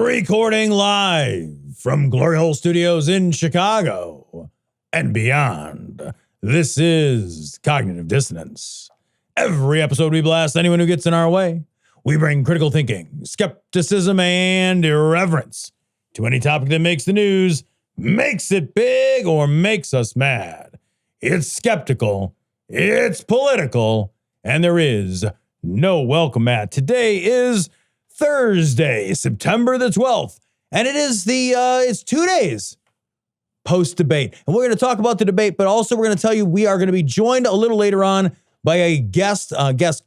Recording live from Glory Hole Studios in Chicago and beyond. This is Cognitive Dissonance. Every episode we blast anyone who gets in our way. We bring critical thinking, skepticism, and irreverence to any topic that makes the news, makes it big, or makes us mad. It's skeptical, it's political, and there is no welcome mat. Today is Thursday, September the 12th, and it is it's 2 days post-debate. And we're going to talk about the debate, but also we're going to tell you we are going to be joined a little later on by a guest,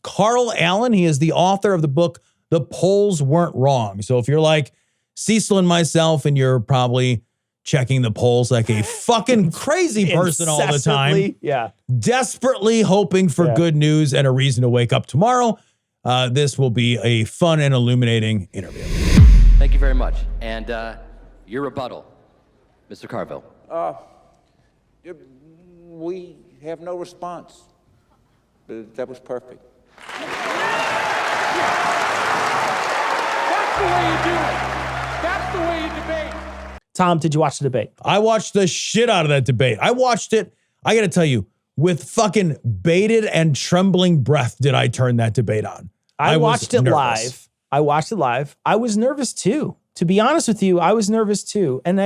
Carl Allen. He is the author of the book, The Polls Weren't Wrong. So if you're like Cecil and myself, and you're probably checking the polls like a fucking crazy person all the time, desperately hoping for good news and a reason to wake up tomorrow, this will be a fun and illuminating interview. Thank you very much. And your rebuttal, Mr. Carville. We have no response. That was perfect. That's the way you do it. That's the way you debate. Tom, did you watch the debate? I watched the shit out of that debate. I watched it, I got to tell you, with fucking bated and trembling breath did I turn that debate on. I watched it live. I watched it live. I was nervous too. To be honest with you, I was nervous too. And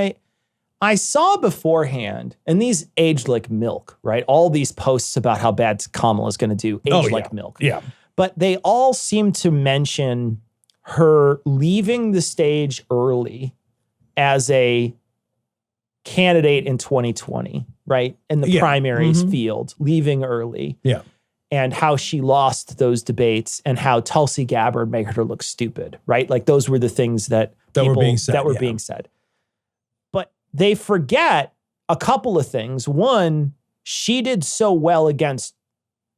I saw beforehand, and these aged like milk, right? All these posts about how bad Kamala's going to do aged like milk. Yeah. But they all seem to mention her leaving the stage early as a candidate in 2020, right? In the primaries field, leaving early. Yeah. And how she lost those debates and how Tulsi Gabbard made her look stupid, right? Like those were the things that were being said. Being said. But they forget a couple of things. One, she did so well against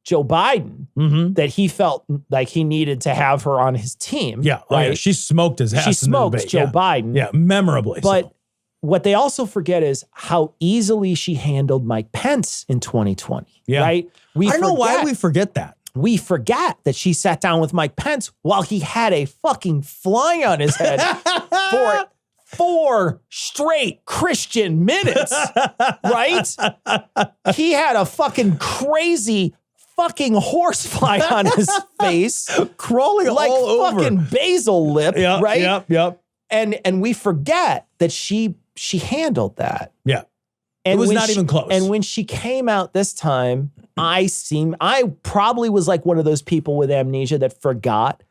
Joe Biden that he felt like he needed to have her on his team. Yeah. Right? Oh, yeah. She smoked his ass. She smoked Joe Biden. Yeah, memorably. But what they also forget is how easily she handled Mike Pence in 2020. Yeah. Right? I don't know why we forget that. We forget that she sat down with Mike Pence while he had a fucking fly on his head for 4 straight Christian minutes, right? He had a fucking crazy fucking horsefly on his face, crawling like all over. Fucking basil lip, right? Yep. And we forget that she handled that. Yeah. And it was not even close. And when she came out this time, I probably was like one of those people with amnesia that forgot.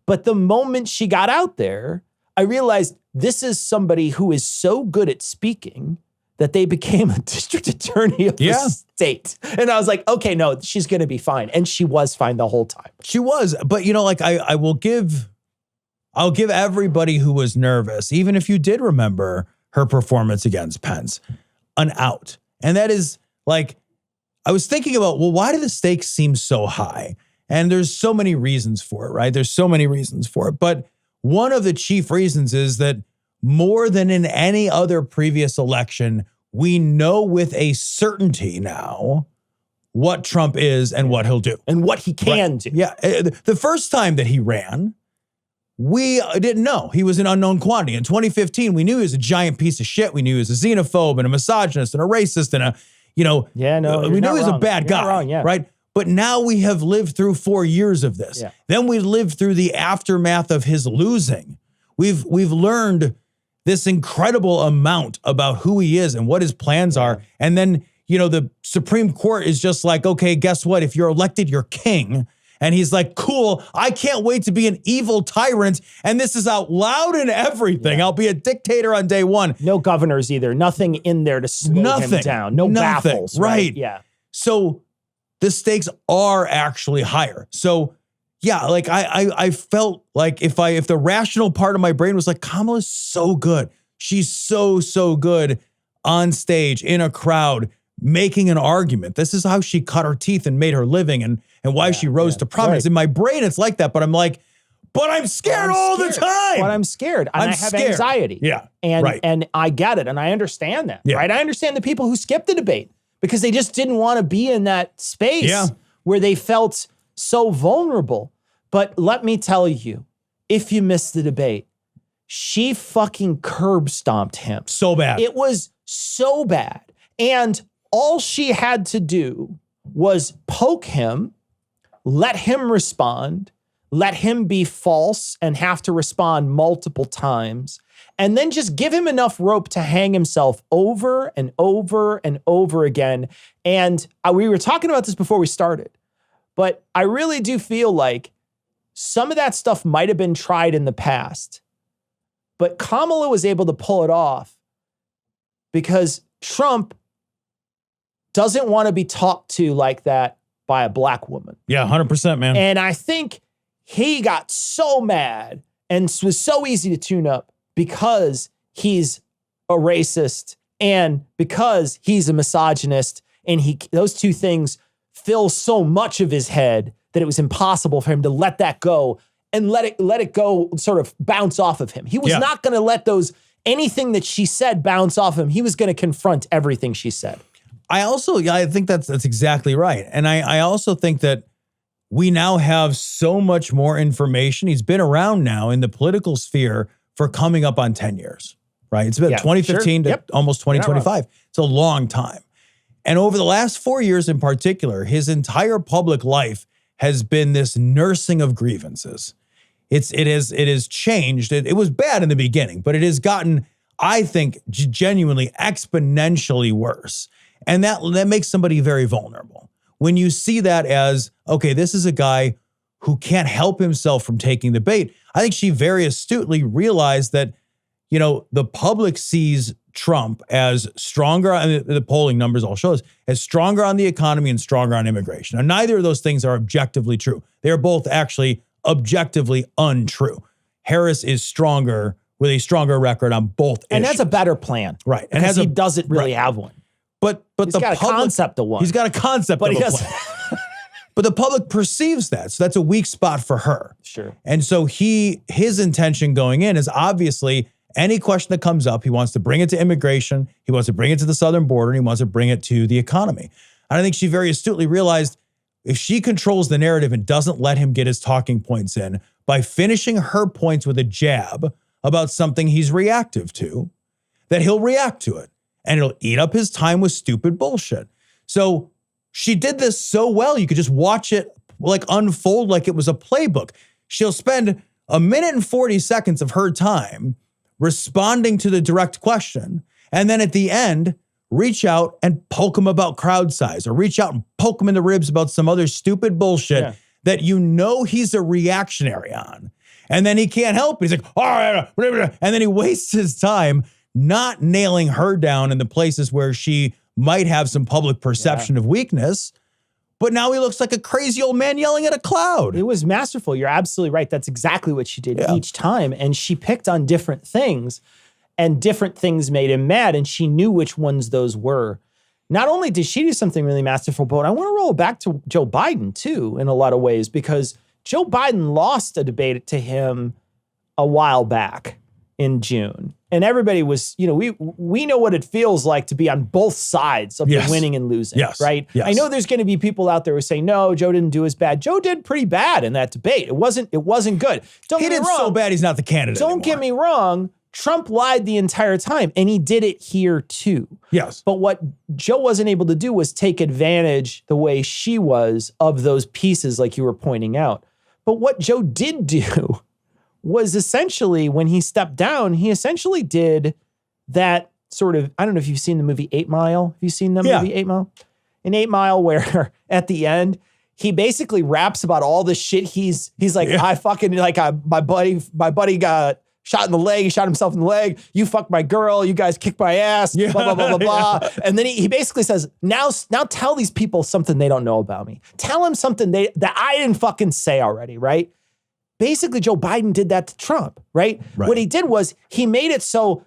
But the moment she got out there, I realized this is somebody who is so good at speaking that they became a district attorney of the state. And I was like, okay, no, she's going to be fine. And she was fine the whole time. She was. But, you know, like I'll give everybody who was nervous, even if you did remember her performance against Pence, an out. And that is like, I was thinking about, well, why do the stakes seem so high? And there's so many reasons for it, right? There's so many reasons for it. But one of the chief reasons is that more than in any other previous election, we know with a certainty now what Trump is and what he'll do. And what he can do. Yeah. The first time that he ran, we didn't know. He was an unknown quantity. In 2015, we knew he was a giant piece of shit. We knew he was a xenophobe and a misogynist and a racist and we knew he was a bad guy, right? But now we have lived through 4 years of this. Yeah. Then we lived through the aftermath of his losing. We've learned this incredible amount about who he is and what his plans are. And then, the Supreme Court is just like, okay, guess what? If you're elected, you're king. And he's like, cool, I can't wait to be an evil tyrant. And this is out loud and everything. I'll be a dictator on day one. No governors either. Nothing in there to slow him down. No baffles. Right. Yeah. So the stakes are actually higher. So yeah, like I felt like if the rational part of my brain was like, Kamala's so good. She's so good on stage in a crowd making an argument. This is how she cut her teeth and made her living and why she rose to prominence. In my brain, it's like that, but I'm like, but I'm scared all the time. But I'm scared. And I have anxiety. Yeah. And I get it. And I understand that. Yeah. Right. I understand the people who skipped the debate because they just didn't want to be in that space where they felt so vulnerable. But let me tell you, if you missed the debate, she fucking curb stomped him. So bad. It was so bad. And all she had to do was poke him, let him respond, let him be false and have to respond multiple times, and then just give him enough rope to hang himself over and over and over again. And we were talking about this before we started, but I really do feel like some of that stuff might have been tried in the past, but Kamala was able to pull it off because Trump doesn't want to be talked to like that by a black woman. Yeah, 100%, man. And I think he got so mad and was so easy to tune up because he's a racist and because he's a misogynist, and those two things fill so much of his head that it was impossible for him to let that go and let it go, sort of bounce off of him. He was not going to let anything that she said bounce off him. He was going to confront everything she said. I think that's exactly right. And I also think that we now have so much more information. He's been around now in the political sphere for coming up on 10 years, right? It's been 2015 to almost 2025. It's a long time. And over the last 4 years in particular, his entire public life has been this nursing of grievances. It has changed. It was bad in the beginning, but it has gotten, I think, genuinely exponentially worse. And that makes somebody very vulnerable. When you see that as, okay, this is a guy who can't help himself from taking the bait. I think she very astutely realized that, the public sees Trump as stronger, and the polling numbers all show us, as stronger on the economy and stronger on immigration. And neither of those things are objectively true. They are both actually objectively untrue. Harris is stronger with a stronger record on both issues. And that's a better plan. Right. And he doesn't really have one. But he's got a concept of one. He's got a concept of a plan. But the public perceives that. So that's a weak spot for her. Sure. And so his intention going in is obviously any question that comes up, he wants to bring it to immigration, he wants to bring it to the southern border, and he wants to bring it to the economy. And I think she very astutely realized if she controls the narrative and doesn't let him get his talking points in by finishing her points with a jab about something he's reactive to, that he'll react to it. And it'll eat up his time with stupid bullshit. So she did this so well, you could just watch it unfold like it was a playbook. She'll spend a minute and 40 seconds of her time responding to the direct question. And then at the end, reach out and poke him about crowd size, or reach out and poke him in the ribs about some other stupid bullshit that he's a reactionary on. And then he can't help it. He's like, all right, and then he wastes his time not nailing her down in the places where she might have some public perception of weakness. But now he looks like a crazy old man yelling at a cloud. It was masterful. You're absolutely right. That's exactly what she did each time. And she picked on different things, and different things made him mad. And she knew which ones those were. Not only did she do something really masterful, but I want to roll back to Joe Biden too, in a lot of ways, because Joe Biden lost a debate to him a while back in June. And everybody was, we know what it feels like to be on both sides of the winning and losing, right? Yes. I know there's going to be people out there who say, no, Joe didn't do as bad. Joe did pretty bad in that debate. It wasn't good. He did so bad he's not the candidate Don't get me wrong. Trump lied the entire time, and he did it here too. Yes. But what Joe wasn't able to do was take advantage the way she was of those pieces like you were pointing out. But what Joe did do was essentially, when he stepped down, he essentially did that sort of, I don't know if you've seen the movie 8 Mile. Have you seen the movie 8 Mile? In 8 Mile, where at the end, he basically raps about all the shit he's like, I fucking, my buddy got shot in the leg. He shot himself in the leg. You fucked my girl. You guys kicked my ass. Blah, blah, blah, blah, blah. And then he basically says, now tell these people something they don't know about me. Tell them something that I didn't fucking say already, right? Basically, Joe Biden did that to Trump, right? What he did was he made it so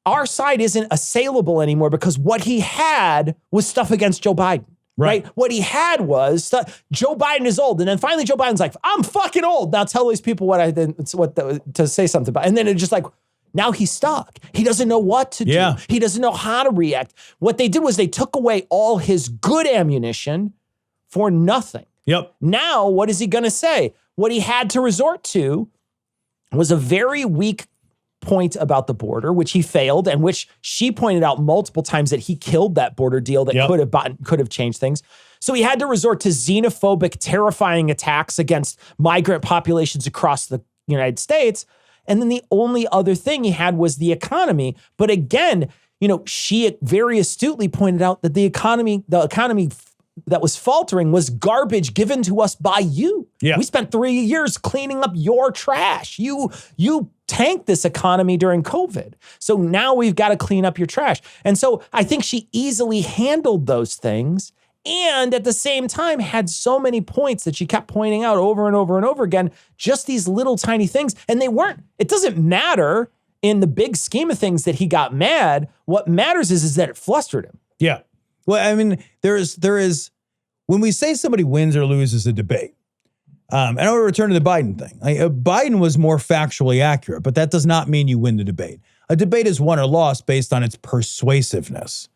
our side isn't assailable anymore, because what he had was stuff against Joe Biden, right? What he had was stuff. Joe Biden is old. And then finally Joe Biden's like, I'm fucking old. Now tell these people to say something about. And then it's just like, now he's stuck. He doesn't know what to do. He doesn't know how to react. What they did was they took away all his good ammunition for nothing. Yep. Now, what is he going to say? What he had to resort to was a very weak point about the border, which he failed, and which she pointed out multiple times that he killed that border deal that could have changed things. So he had to resort to xenophobic, terrifying attacks against migrant populations across the United States. And then the only other thing he had was the economy. But again, she very astutely pointed out that the economy that was faltering was garbage given to us by you. Yeah. We spent 3 years cleaning up your trash. You tanked this economy during COVID. So now we've got to clean up your trash. And so I think she easily handled those things, and at the same time had so many points that she kept pointing out over and over and over again, just these little tiny things. And it doesn't matter in the big scheme of things that he got mad. What matters is that it flustered him. Yeah. Well, I mean, there is when we say somebody wins or loses a debate, and I want to return to the Biden thing. Biden was more factually accurate, but that does not mean you win the debate. A debate is won or lost based on its persuasiveness.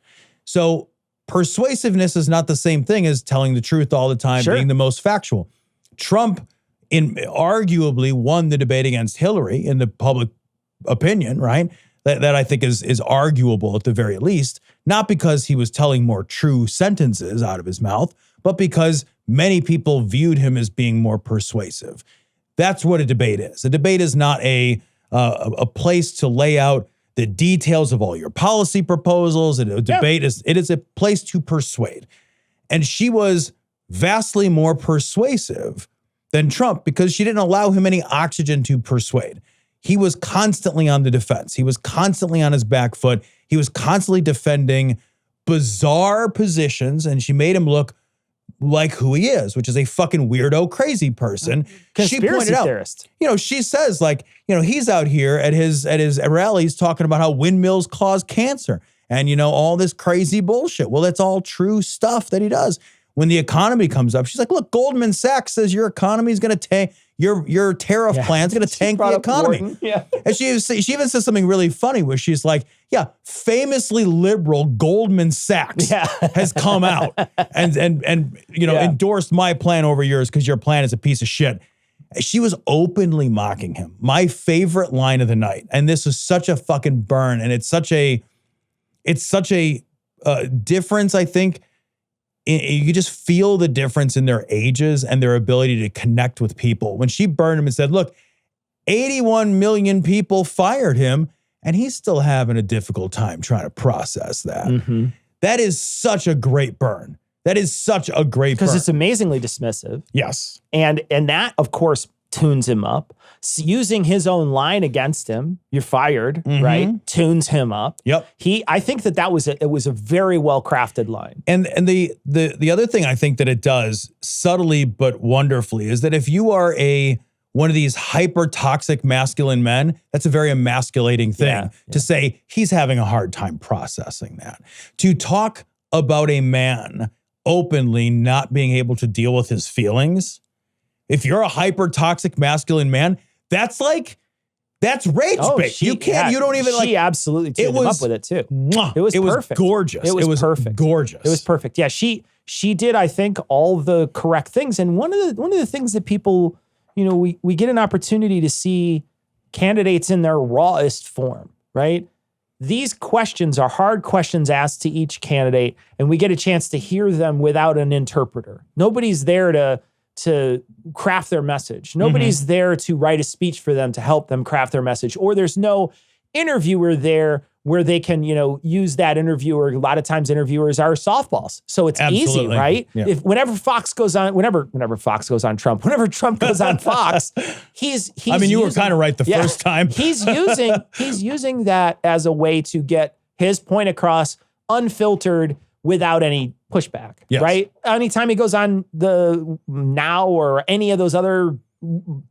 So persuasiveness is not the same thing as telling the truth all the time, being the most factual. Trump arguably won the debate against Hillary in the public opinion, right? That I think is arguable at the very least, not because he was telling more true sentences out of his mouth, but because many people viewed him as being more persuasive. That's what a debate is. A debate is not a place to lay out the details of all your policy proposals. A debate is a place to persuade. And she was vastly more persuasive than Trump because she didn't allow him any oxygen to persuade. He was constantly on the defense. He was constantly on his back foot. He was constantly defending bizarre positions, and she made him look like who he is, which is a fucking weirdo, crazy person. She pointed out, theorist. She says he's out here at his rallies talking about how windmills cause cancer and, all this crazy bullshit. Well, that's all true stuff that he does. When the economy comes up, she's like, look, Goldman Sachs says your economy is going to tank. Your tariff plan's going to tank the economy. Yeah. And she even says something really funny where she's like, famously liberal Goldman Sachs has come out and endorsed my plan over yours because your plan is a piece of shit. She was openly mocking him. My favorite line of the night, and this is such a fucking burn, and it's such a difference, I think. You just feel the difference in their ages and their ability to connect with people. When she burned him and said, look, 81 million people fired him, and he's still having a difficult time trying to process that. Mm-hmm. That is such a great burn. That is such a great burn. Because it's amazingly dismissive. Yes. And that, of course, tunes him up. Using his own line against him, you're fired, right? Tunes him up. Yep. I think that was a very well crafted line. And the other thing I think that it does subtly but wonderfully is that if you are one of these hyper toxic masculine men, that's a very emasculating thing to say he's having a hard time processing that. To talk about a man openly not being able to deal with his feelings. If you're a hyper toxic masculine man, that's rage bait. You can't, you don't even like. She absolutely tuned him up with it too. It was perfect. Gorgeous. It was perfect. Gorgeous. It was perfect. Yeah, she did, I think, all the correct things. And one of the things that people, we get an opportunity to see candidates in their rawest form, right? These questions are hard questions asked to each candidate, and we get a chance to hear them without an interpreter. Nobody's there to craft their message. Nobody's there to write a speech for them to help them craft their message. Or there's no interviewer there where they can, use that interviewer. A lot of times interviewers are softballs. So it's easy, right? Yeah. Whenever Trump goes on Fox, he's you were kind of right the first time. he's using that as a way to get his point across unfiltered without any pushback, right? Anytime he goes on the Now or any of those other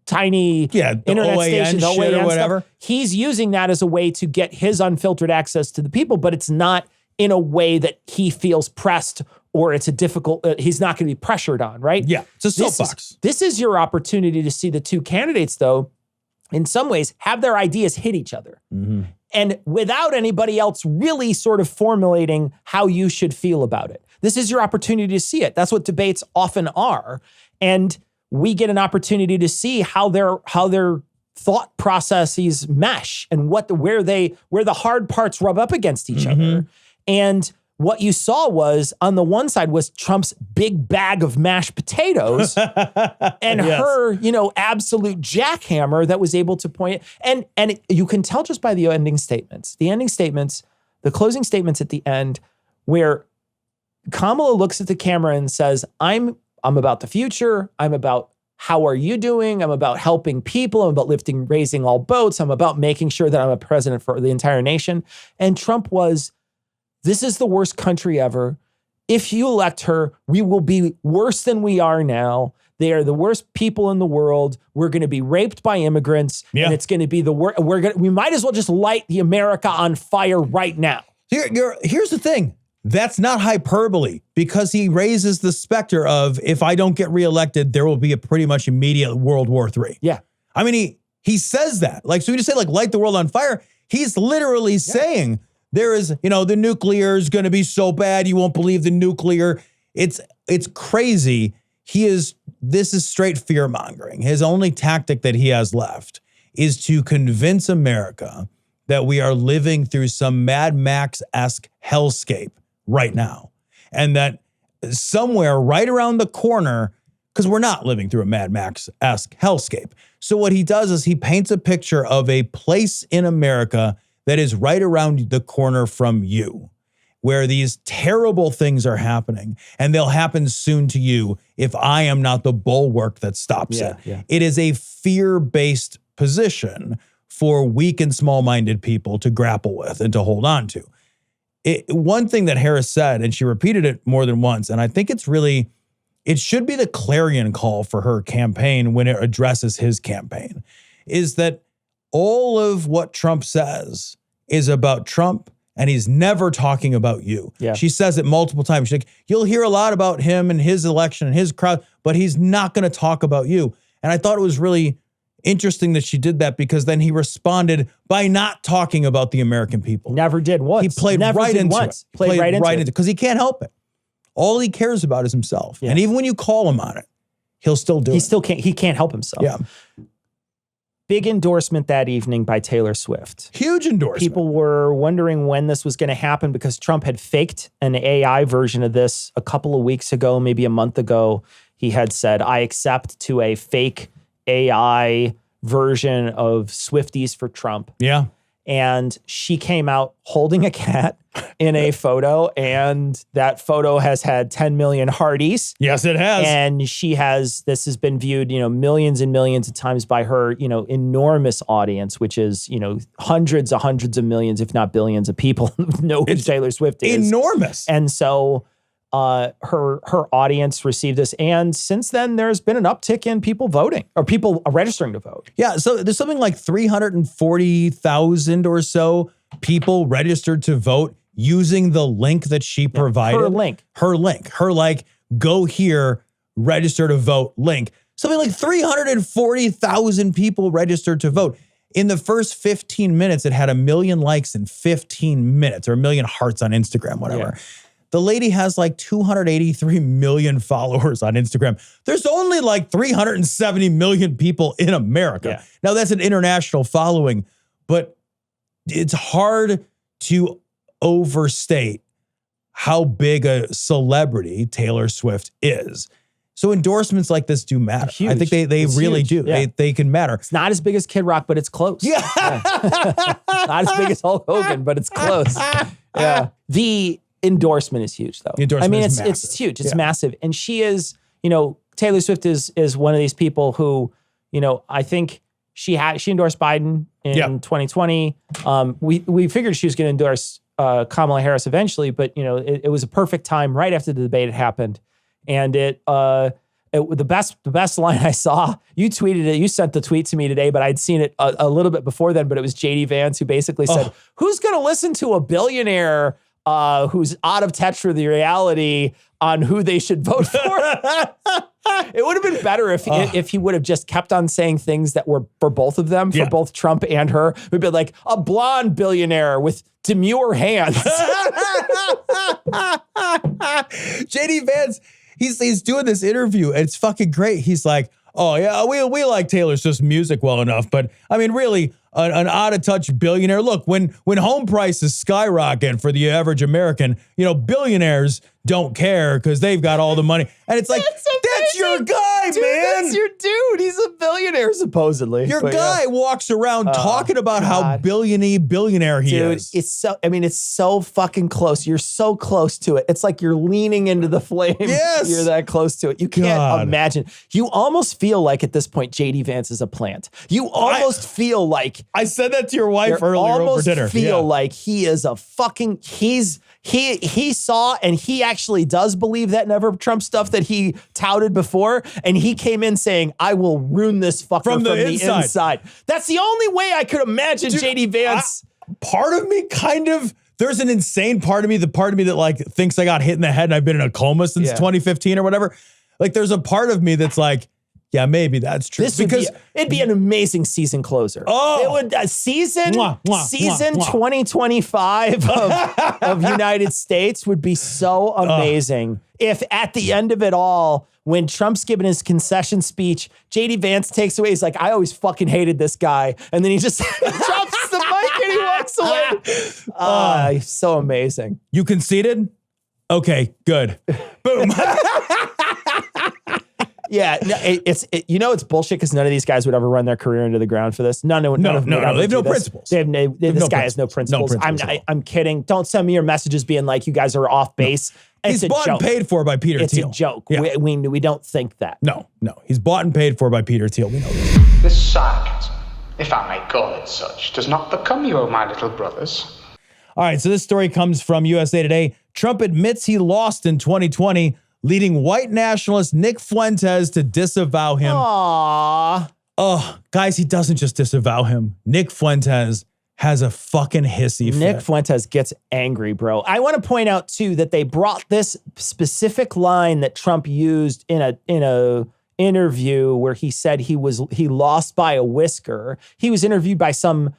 tiny internet stations, shit or whatever, he's using that as a way to get his unfiltered access to the people, but it's not in a way that he feels pressed or it's a difficult, he's not going to be pressured on, right? Yeah, it's a soapbox. This is your opportunity to see the two candidates, though, in some ways, have their ideas hit each other. Mm-hmm. And without anybody else really sort of formulating how you should feel about it. This is your opportunity to see it. That's what debates often are. And we get an opportunity to see how they're thought processes mesh and where the hard parts rub up against each other. And what you saw was, on the one side was Trump's big bag of mashed potatoes and her, absolute jackhammer that was able to point. And you can tell just by the ending statements. The closing statements at the end, where Kamala looks at the camera and says, I'm about the future. I'm about how are you doing? I'm about helping people. I'm about raising all boats. I'm about making sure that I'm a president for the entire nation. And Trump was, this is the worst country ever. If you elect her, we will be worse than we are now. They are the worst people in the world. We're going to be raped by immigrants, and it's going to be the worst. We might as well just light the America on fire right now. Here's the thing. That's not hyperbole, because he raises the specter of, if I don't get reelected, there will be a pretty much immediate World War III. Yeah. I mean, he says that. Like, so you just say, like, light the world on fire. He's literally saying there is, the nuclear is going to be so bad, you won't believe the nuclear. It's crazy. This is straight fear mongering. His only tactic that he has left is to convince America that we are living through some Mad Max-esque hellscape right now. And that somewhere right around the corner, because we're not living through a Mad Max-esque hellscape. So what he does is he paints a picture of a place in America that is right around the corner from you, where these terrible things are happening, and they'll happen soon to you if I am not the bulwark that stops it. Yeah. It is a fear-based position for weak and small-minded people to grapple with and to hold on to. One thing that Harris said, and she repeated it more than once, and I think it should be the clarion call for her campaign when it addresses his campaign, is that all of what Trump says is about Trump, and he's never talking about you. Yeah. She says it multiple times. She's like, you'll hear a lot about him and his election and his crowd, but he's not going to talk about you. And I thought it was really interesting that she did that, because then he responded by not talking about the American people. Never did once. He played right into it. Played right into it. Because he can't help it. All he cares about is himself. Yeah. And even when you call him on it, he'll still do it. He can't help himself. Yeah. Big endorsement that evening by Taylor Swift. Huge endorsement. People were wondering when this was going to happen, because Trump had faked an AI version of this a couple of weeks ago, maybe a month ago. He had said, I accept to a fake AI version of Swifties for Trump. Yeah. And she came out holding a cat in a photo, and that photo has had 10 million hearties. Yes, it has. And this has been viewed, millions and millions of times by her, enormous audience, which is, hundreds of millions, if not billions of people know who Taylor Swift is. Enormous. And so her audience received this. And since then, there's been an uptick in people voting, or people registering to vote. Yeah, so there's something like 340,000 or so people registered to vote using the link that she provided. Her link. Her like, go here, register to vote link. Something like 340,000 people registered to vote. In the first 15 minutes, it had 1 million likes in 15 minutes, or 1 million hearts on Instagram, whatever. Yeah. The lady has like 283 million followers on Instagram. There's only like 370 million people in America. Yeah. Now, that's an international following, but it's hard to overstate how big a celebrity Taylor Swift is. So endorsements like this do matter. Huge. I think they really huge. do. Yeah. They can matter. It's not as big as Kid Rock, but it's close. Yeah. Not as big as Hulk Hogan, but it's close. Yeah. The endorsement is huge, though. The endorsement is it's massive. huge. It's massive. And she is, Taylor Swift is one of these people who, I think she endorsed Biden in 2020. We figured she was going to endorse Kamala Harris eventually, but it was a perfect time right after the debate had happened. And the best line I saw, you tweeted it, you sent the tweet to me today, but I'd seen it a little bit before then, but it was JD Vance who basically said, who's going to listen to a billionaire who's out of touch with the reality on who they should vote for? It would have been better if he would have just kept on saying things that were for both of them, for both Trump and her. It would be like a blonde billionaire with demure hands. JD Vance, he's doing this interview, and it's fucking great. He's like, oh yeah, we like Taylor Swift's music well enough, but I mean, really, an out-of-touch billionaire. Look, when home prices skyrocket for the average American, billionaires don't care because they've got all the money. And it's like, that's your guy, dude, man. That's your dude. He's a billionaire, supposedly. Your guy walks around talking about how billionaire he is. It's so fucking close. You're so close to it. It's like you're leaning into the flame. Yes. You're that close to it. You can't imagine. You almost feel like at this point, JD Vance is a plant. You almost feel like. I said that to your wife earlier over dinner. Feel like he is a fucking, he saw and he actually does believe that Never Trump stuff that he touted before. And he came in saying, I will ruin this fucker from the inside. That's the only way I could imagine JD Vance. Part of me there's an insane part of me, the part of me that like thinks I got hit in the head and I've been in a coma since 2015 or whatever. Like there's a part of me that's like, yeah, maybe that's true. It'd be an amazing season closer. Oh, it would season 2025 of United States would be so amazing. If at the end of it all, when Trump's giving his concession speech, JD Vance takes away. He's like, I always fucking hated this guy, and then he just drops the mic and he walks away. He's so amazing. You conceded? Okay, good. Boom. Yeah, no, it's bullshit because none of these guys would ever run their career into the ground for this. None of them. They have no principles. This guy has no principles. I'm kidding. Don't send me your messages being like you guys are off base. No. He's bought and paid for by Peter Thiel. It's a joke. Yeah. We don't think that. No. He's bought and paid for by Peter Thiel. We know this. This sarcasm, if I may call it such, does not become you, O my little brothers. All right, so this story comes from USA Today. Trump admits he lost in 2020, leading white nationalist Nick Fuentes to disavow him. Aww. Oh, guys, he doesn't just disavow him. Nick Fuentes has a fucking hissy fit. Nick Fuentes gets angry, bro. I want to point out, too, that they brought this specific line that Trump used in a interview where he said he lost by a whisker. He was interviewed by some,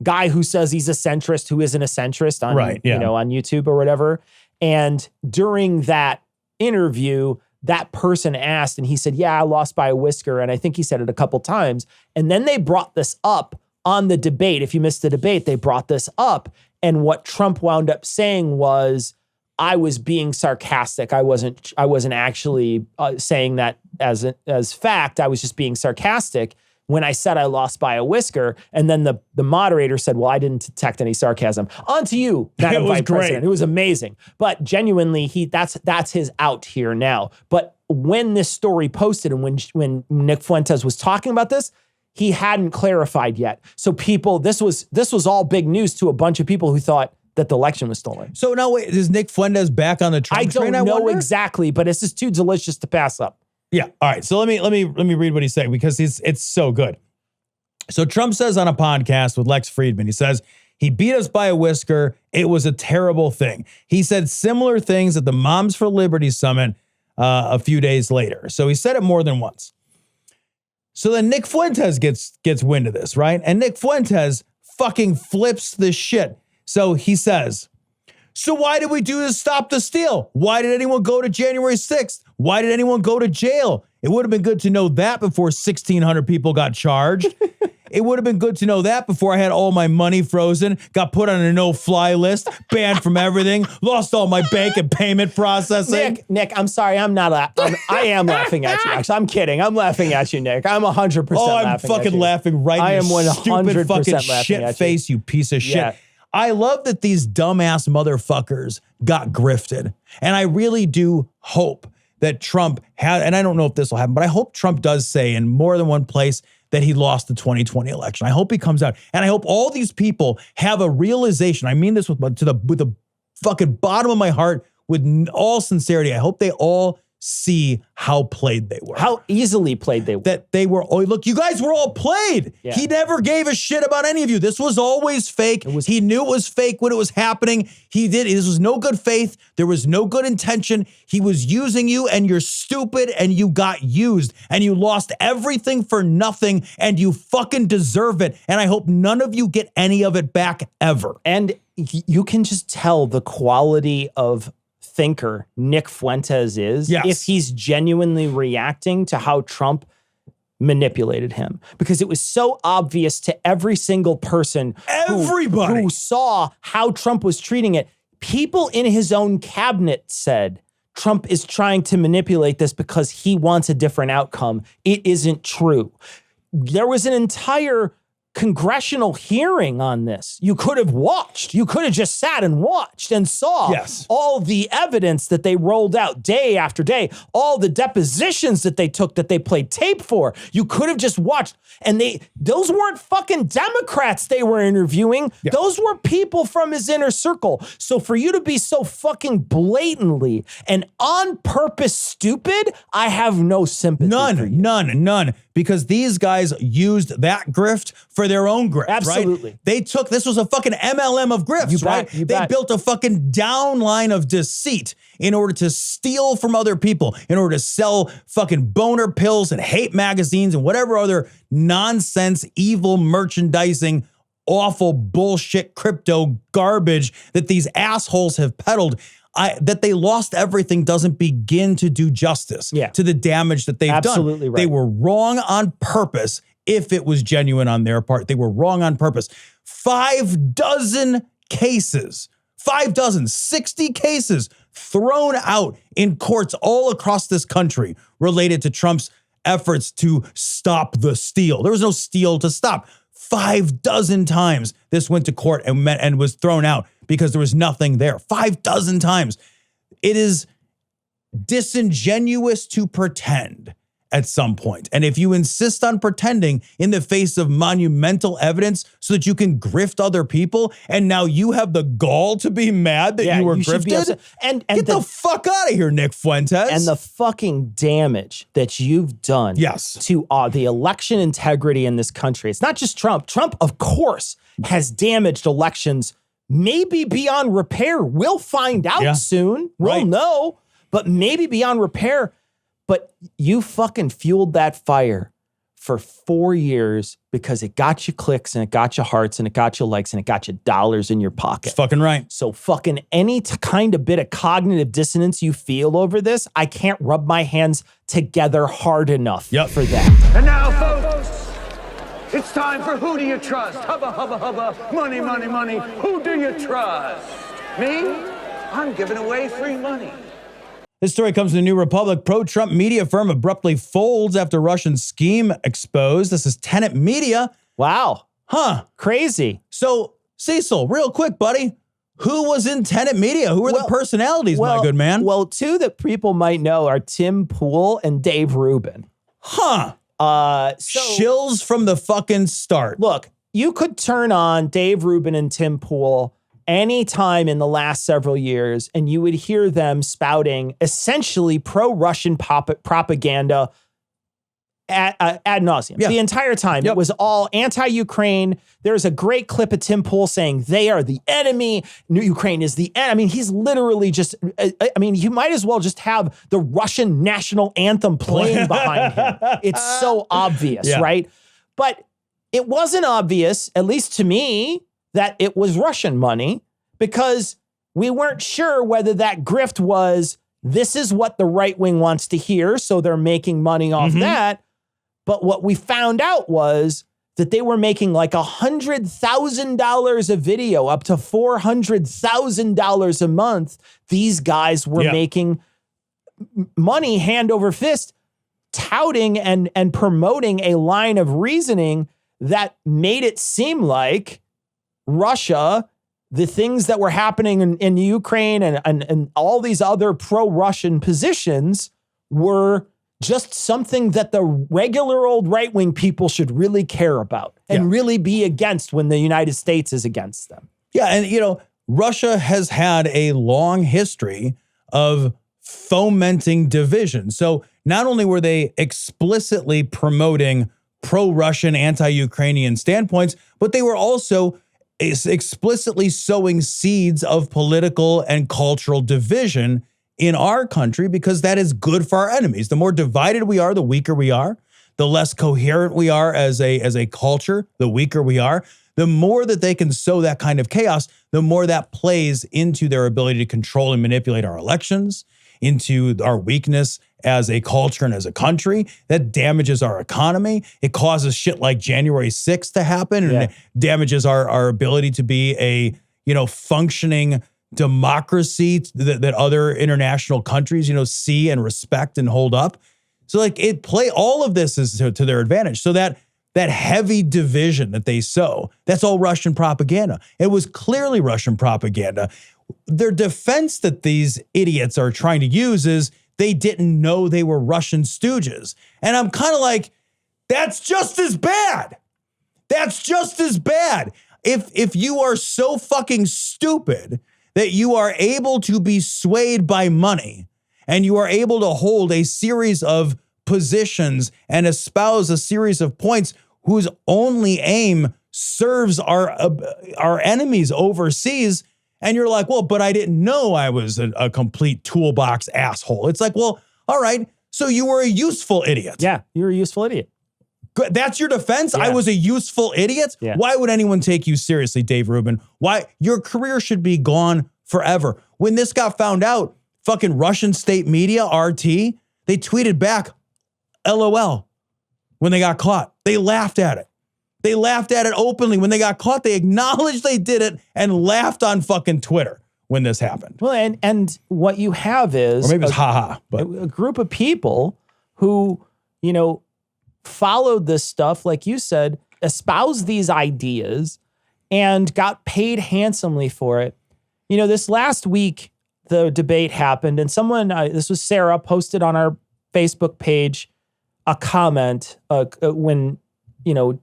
guy who says he's a centrist who isn't a centrist on, on YouTube or whatever. And during that interview, that person asked, and he said, yeah, I lost by a whisker. And I think he said it a couple times. And then they brought this up on the debate. If you missed the debate, they brought this up. And what Trump wound up saying was, I was being sarcastic. I wasn't actually saying that as fact. I was just being sarcastic when I said I lost by a whisker. And then the moderator said, well, I didn't detect any sarcasm. On to you, Madam Vice President. It was amazing. But genuinely, that's his out here now. But when this story posted and when Nick Fuentes was talking about this, he hadn't clarified yet. So this was all big news to a bunch of people who thought that the election was stolen. So now wait, is Nick Fuentes back on the Trump train? I don't know exactly, but it's just too delicious to pass up. Yeah. All right. So let me read what he's saying because it's so good. So Trump says on a podcast with Lex Friedman, he says, he beat us by a whisker. It was a terrible thing. He said similar things at the Moms for Liberty Summit a few days later. So he said it more than once. So then Nick Fuentes gets wind of this, right? And Nick Fuentes fucking flips the shit. So he says, so why did we do this Stop the Steal? Why did anyone go to January 6th? Why did anyone go to jail? It would have been good to know that before 1,600 people got charged. It would have been good to know that before I had all my money frozen, got put on a no-fly list, banned from everything, lost all my bank and payment processing. Nick, I'm sorry. I am laughing at you. Actually, I'm kidding. I'm laughing at you, Nick. I'm 100% laughing at you. Oh, I'm fucking laughing right I in am your 100% stupid fucking laughing shit at face, you piece of shit. Yeah. I love that these dumbass motherfuckers got grifted. And I really do hope that Trump and I don't know if this will happen, but I hope Trump does say in more than one place that he lost the 2020 election. I hope he comes out. And I hope all these people have a realization. I mean this with the fucking bottom of my heart, with all sincerity. I hope they all see how played they were. How easily played they were. That they were, oh, look, you guys were all played. Yeah. He never gave a shit about any of you. This was always fake. He knew it was fake when it was happening. This was no good faith. There was no good intention. He was using you and you're stupid and you got used and you lost everything for nothing and you fucking deserve it. And I hope none of you get any of it back ever. And you can just tell the quality of thinker Nick Fuentes is if he's genuinely reacting to how Trump manipulated him because it was so obvious to every single person who saw how Trump was treating it. People in his own cabinet said Trump is trying to manipulate this because he wants a different outcome. It isn't true. There was an entire congressional hearing on this. You could have watched. You could have just sat and watched and saw all the evidence that they rolled out day after day, all the depositions that they took that they played tape for. You could have just watched. And those weren't fucking Democrats they were interviewing. Yeah. Those were people from his inner circle. So for you to be so fucking blatantly and on purpose stupid, I have no sympathy for you. None. Because these guys used that grift for their own grift, Absolutely. Right? They took, this was a fucking MLM of grifts, right? They built a fucking downline of deceit in order to steal from other people, in order to sell fucking boner pills and hate magazines and whatever other nonsense, evil merchandising, awful bullshit crypto garbage that these assholes have peddled. That they lost everything doesn't begin to do justice to the damage that they've done. Absolutely right. They were wrong on purpose if it was genuine on their part. They were wrong on purpose. 6 cases, 60 cases thrown out in courts all across this country related to Trump's efforts to stop the steal. There was no steal to stop. 6 times this went to court and was thrown out because there was nothing there. 6 times. It is disingenuous to pretend at some point. And if you insist on pretending in the face of monumental evidence so that you can grift other people, and now you have the gall to be mad that you were grifted, and get the fuck out of here, Nick Fuentes. And the fucking damage that you've done to the election integrity in this country. It's not just Trump. Trump, of course, has damaged elections maybe beyond repair. We'll find out soon. We'll know, but maybe beyond repair. But you fucking fueled that fire for 4 years because it got you clicks and it got you hearts and it got you likes and it got you dollars in your pocket. That's fucking right. So fucking any kind of bit of cognitive dissonance you feel over this, I can't rub my hands together hard enough for that. And now, folks, it's time for Who Do You Trust? Hubba, hubba, hubba, money, money, money. Who do you trust? Me? I'm giving away free money. This story comes from the New Republic. Pro-Trump media firm abruptly folds after Russian scheme exposed. This is Tenet Media. Wow. Huh. Crazy. So, Cecil, real quick, buddy. Who was in Tenet Media? Who are the personalities, my good man? Well, 2 that people might know are Tim Pool and Dave Rubin. Huh. Shills from the fucking start. Look, you could turn on Dave Rubin and Tim Pool anytime in the last several years, and you would hear them spouting essentially pro-Russian propaganda ad nauseum. The entire time. It was all anti-Ukraine. There's a great clip of Tim Pool saying they are the enemy. Ukraine is the enemy. I mean, he's literally just, you might as well just have the Russian national anthem playing behind him. It's so obvious, right? But it wasn't obvious, at least to me, that it was Russian money, because we weren't sure whether that grift was, this is what the right wing wants to hear, so they're making money off that. But what we found out was that they were making like $100,000 a video, up to $400,000 a month. These guys were making money hand over fist, touting and promoting a line of reasoning that made it seem like Russia, the things that were happening in Ukraine and all these other pro-Russian positions were just something that the regular old right-wing people should really care about and really be against when the United States is against them. Yeah, and Russia has had a long history of fomenting division. So not only were they explicitly promoting pro-Russian, anti-Ukrainian standpoints, but they were also explicitly sowing seeds of political and cultural division in our country, because that is good for our enemies. The more divided we are, the weaker we are. The less coherent we are as a culture, the weaker we are. The more that they can sow that kind of chaos, the more that plays into their ability to control and manipulate our elections. into our weakness as a culture and as a country. That damages our economy. It causes shit like January 6th to happen, and it damages our ability to be a, functioning democracy that other international countries, see and respect and hold up. So like all of this is to their advantage. So that heavy division that they sow, that's all Russian propaganda. It was clearly Russian propaganda. Their defense that these idiots are trying to use is they didn't know they were Russian stooges. And I'm kind of like, that's just as bad. That's just as bad. If you are so fucking stupid that you are able to be swayed by money and you are able to hold a series of positions and espouse a series of points whose only aim serves our enemies overseas, and you're like, well, but I didn't know I was a complete toolbox asshole. It's like, well, all right, so you were a useful idiot. Yeah, you're a useful idiot. That's your defense? Yeah. I was a useful idiot? Yeah. Why would anyone take you seriously, Dave Rubin? Why? Your career should be gone forever. When this got found out, fucking Russian state media, RT, they tweeted back, LOL, when they got caught. They laughed at it. They laughed at it openly. When they got caught, they acknowledged they did it and laughed on fucking Twitter when this happened. Well, and what you have is... Or maybe it's haha. But a group of people who, followed this stuff, like you said, espoused these ideas and got paid handsomely for it. This last week, the debate happened, and someone, this was Sarah, posted on our Facebook page a comment when,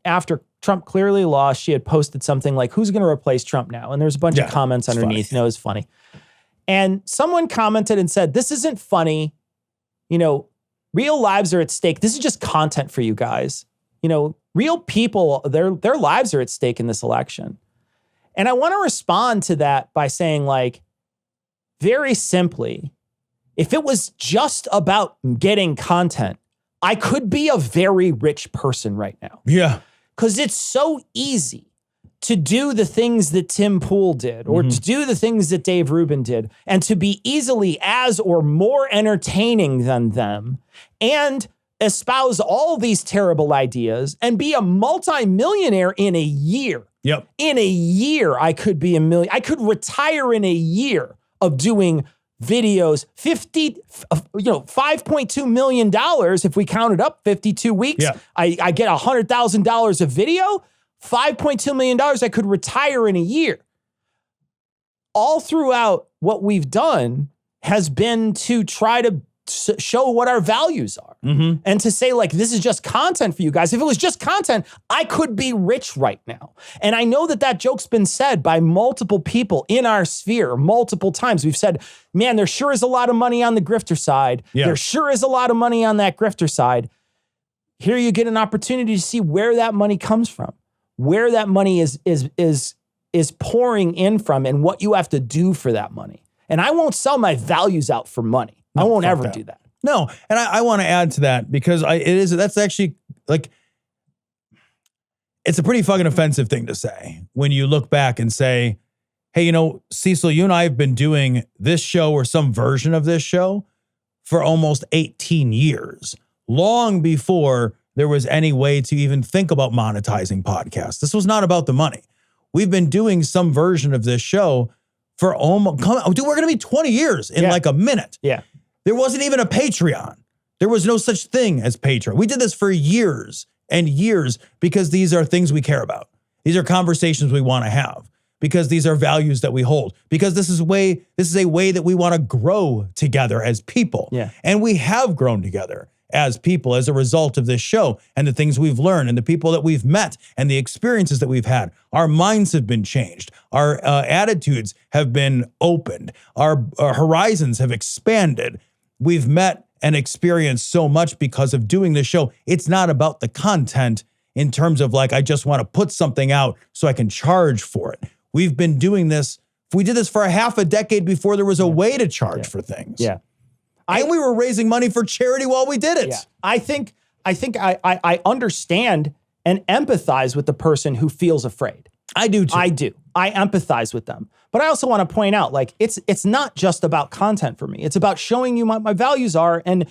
after Trump clearly lost, she had posted something like, who's going to replace Trump now? And there's a bunch of comments underneath. Funny. It was funny. And someone commented and said, this isn't funny. Real lives are at stake. This is just content for you guys. Real people, their lives are at stake in this election. And I want to respond to that by saying, like, very simply, if it was just about getting content, I could be a very rich person right now. Yeah. Because it's so easy to do the things that Tim Pool did, or to do the things that Dave Rubin did, and to be easily as or more entertaining than them, and espouse all these terrible ideas and be a multimillionaire in a year. Yep. In a year, I could be I could retire in a year of doing videos, $5.2 million if we counted up 52 weeks. Yeah. I get $100,000 of video, $5.2 million, I could retire in a year. All throughout what we've done has been to try to show what our values are and to say, like, this is just content for you guys. If it was just content, I could be rich right now. And I know that joke's been said by multiple people in our sphere multiple times. We've said, man, there sure is a lot of money on the grifter side. Yeah. There sure is a lot of money on that grifter side. Here you get an opportunity to see where that money comes from, where that money is pouring in from, and what you have to do for that money. And I won't sell my values out for money. No, I won't ever do that. No, and I want to add to that because that's actually, like, it's a pretty fucking offensive thing to say when you look back and say, hey, Cecil, you and I have been doing this show or some version of this show for almost 18 years, long before there was any way to even think about monetizing podcasts. This was not about the money. We've been doing some version of this show for almost, dude, we're going to be 20 years in like a minute. Yeah. There wasn't even a Patreon. There was no such thing as Patreon. We did this for years and years because these are things we care about. These are conversations we want to have because these are values that we hold, because this is a way that we want to grow together as people. Yeah. And we have grown together as people as a result of this show and the things we've learned and the people that we've met and the experiences that we've had. Our minds have been changed. Our attitudes have been opened. Our horizons have expanded. We've met and experienced so much because of doing this show. It's not about the content in terms of, like, I just want to put something out so I can charge for it. We've been doing this. We did this for a half a decade before there was a way to charge for things. Yeah. And we were raising money for charity while we did it. Yeah. I think I understand and empathize with the person who feels afraid. I do too. I do. I empathize with them. But I also want to point out, like, it's not just about content for me. It's about showing you what my values are and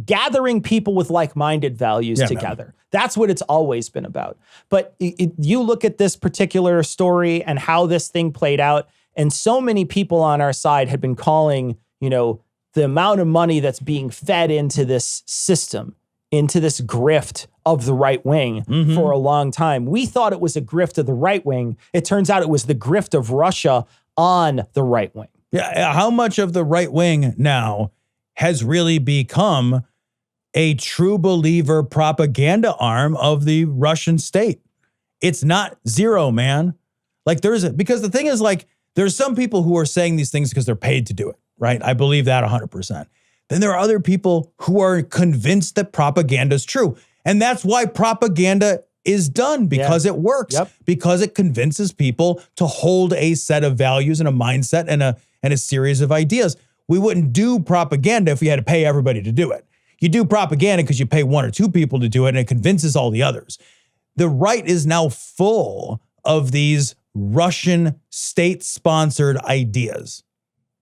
gathering people with like-minded values together. Man. That's what it's always been about. But you look at this particular story and how this thing played out, and so many people on our side had been calling, the amount of money that's being fed into this system, into this grift of the right wing for a long time. We thought it was a grift of the right wing. It turns out it was the grift of Russia on the right wing. Yeah, how much of the right wing now has really become a true believer propaganda arm of the Russian state? It's not zero, man. Like because the thing is, like, there's some people who are saying these things because they're paid to do it, right? I believe that 100%. Then there are other people who are convinced that propaganda is true. And that's why propaganda is done, because it works, because it convinces people to hold a set of values and a mindset and a series of ideas. We wouldn't do propaganda if we had to pay everybody to do it. You do propaganda because you pay one or two people to do it and it convinces all the others. The right is now full of these Russian state-sponsored ideas.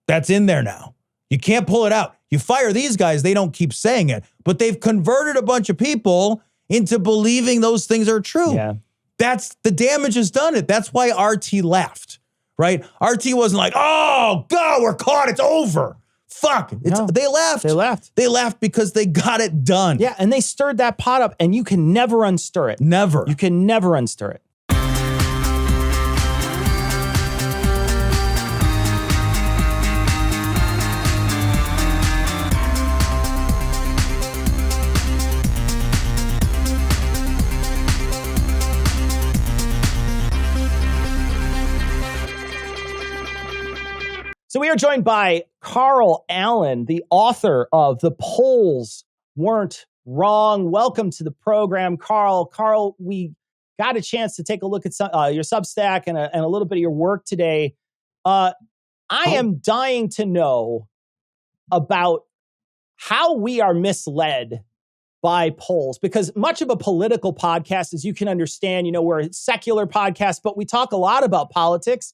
That's in there now. You can't pull it out. You fire these guys, they don't keep saying it, but they've converted a bunch of people into believing those things are true. Yeah. That's the damage has done it. That's why RT left, right? RT wasn't like, oh God, we're caught, it's over. Fuck. They left. They left because they got it done. Yeah, and they stirred that pot up, and you can never unstir it. Never. You can never unstir it. So we are joined by Carl Allen, the author of The Polls Weren't Wrong. Welcome to the program, Carl. Carl, we got a chance to take a look at your Substack and a little bit of your work today. I am dying to know about how we are misled by polls, because much of a political podcast, as you can understand, we're a secular podcast, but we talk a lot about politics.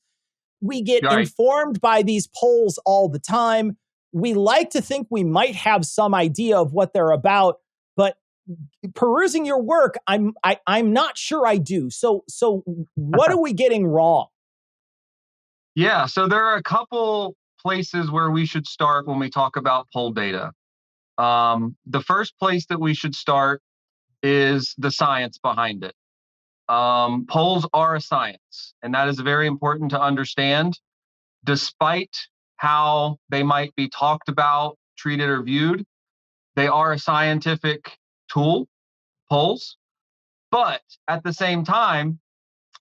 We get informed by these polls all the time. We like to think we might have some idea of what they're about, but perusing your work, I'm not sure I do. So what are we getting wrong? Yeah, so there are a couple places where we should start when we talk about poll data. The first place that we should start is the science behind it. Polls are a science, and that is very important to understand. Despite how they might be talked about, treated, or viewed, they are a scientific tool, polls. But at the same time,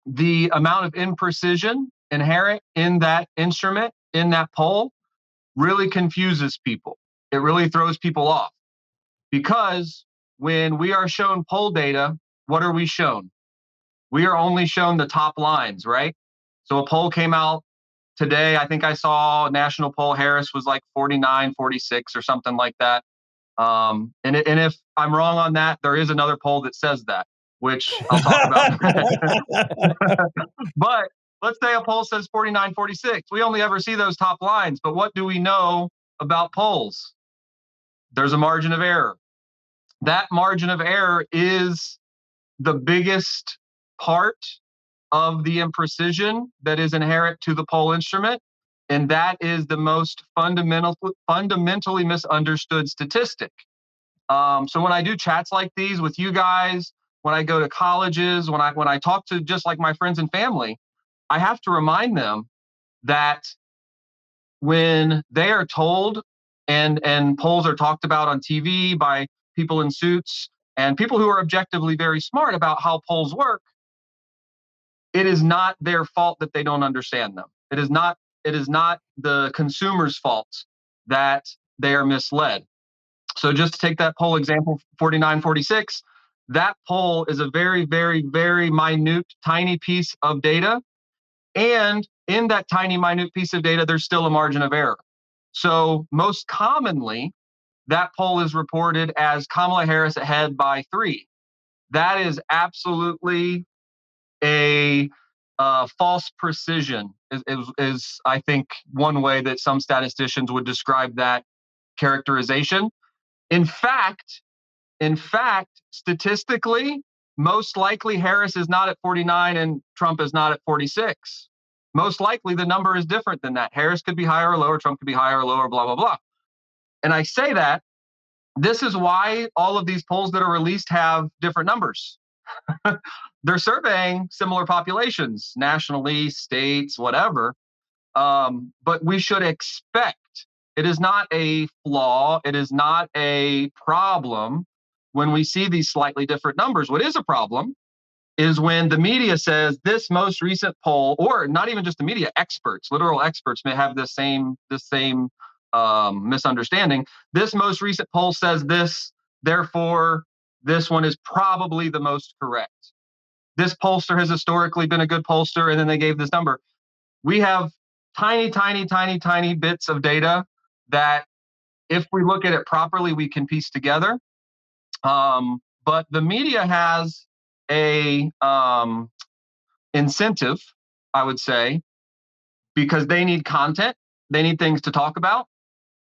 the amount of imprecision inherent in that instrument, in that poll, really confuses people. It really throws people off. Because when we are shown poll data, what are we shown? We are only shown the top lines, right? So a poll came out today. I think I saw a national poll. Harris was like 49, 46 or something like that. And if I'm wrong on that, there is another poll that says that, which I'll talk about. But let's say a poll says 49, 46. We only ever see those top lines. But what do we know about polls? There's a margin of error. That margin of error is the biggest part of the imprecision that is inherent to the poll instrument, and that is the most fundamentally misunderstood statistic. So when I do chats like these with you guys, when I go to colleges, when I talk to just like my friends and family, I have to remind them that when they are told and polls are talked about on TV by people in suits and people who are objectively very smart about how polls work, it is not their fault that they don't understand them. It is not the consumer's fault that they are misled. So just to take that poll example, 49-46, that poll is a very, very, very minute, tiny piece of data. And in that tiny, minute piece of data, there's still a margin of error. So most commonly, that poll is reported as Kamala Harris ahead by 3. That is absolutely a false precision is I think one way that some statisticians would describe that characterization. In fact, statistically, most likely Harris is not at 49 and Trump is not at 46. Most likely the number is different than that. Harris could be higher or lower, Trump could be higher or lower, blah, blah, blah. And I say that this is why all of these polls that are released have different numbers. They're surveying similar populations, nationally, states, whatever. But we should expect, it is not a flaw, it is not a problem when we see these slightly different numbers. What is a problem is when the media says this most recent poll, or not even just the media, experts, literal experts may have the same misunderstanding. This most recent poll says this, therefore this one is probably the most correct. This pollster has historically been a good pollster, and then they gave this number. We have tiny bits of data that if we look at it properly, we can piece together. But the media has a incentive, I would say, because they need content. They need things to talk about.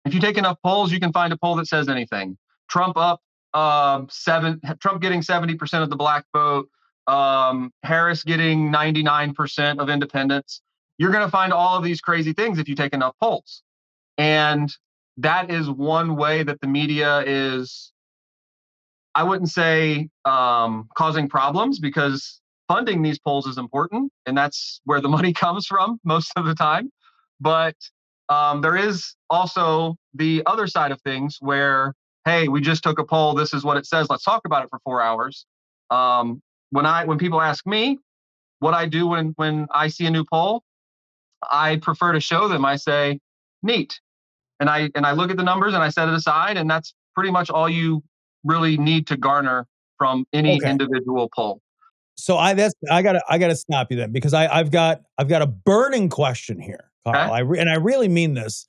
If you take enough polls, you can find a poll that says anything. Trump up Trump getting 70% of the black vote, Harris getting 99% of independents. You're going to find all of these crazy things if you take enough polls. And that is one way that the media is, I wouldn't say causing problems, because funding these polls is important, and that's where the money comes from most of the time. But there is also the other side of things where, hey, we just took a poll, this is what it says, let's talk about it for 4 hours. When people ask me what I do when I see a new poll, I prefer to show them. I say, neat. And I look at the numbers and I set it aside, and that's pretty much all you really need to garner from any individual poll. So I gotta stop you then, because I've got a burning question here, Carl. Okay. I really mean this,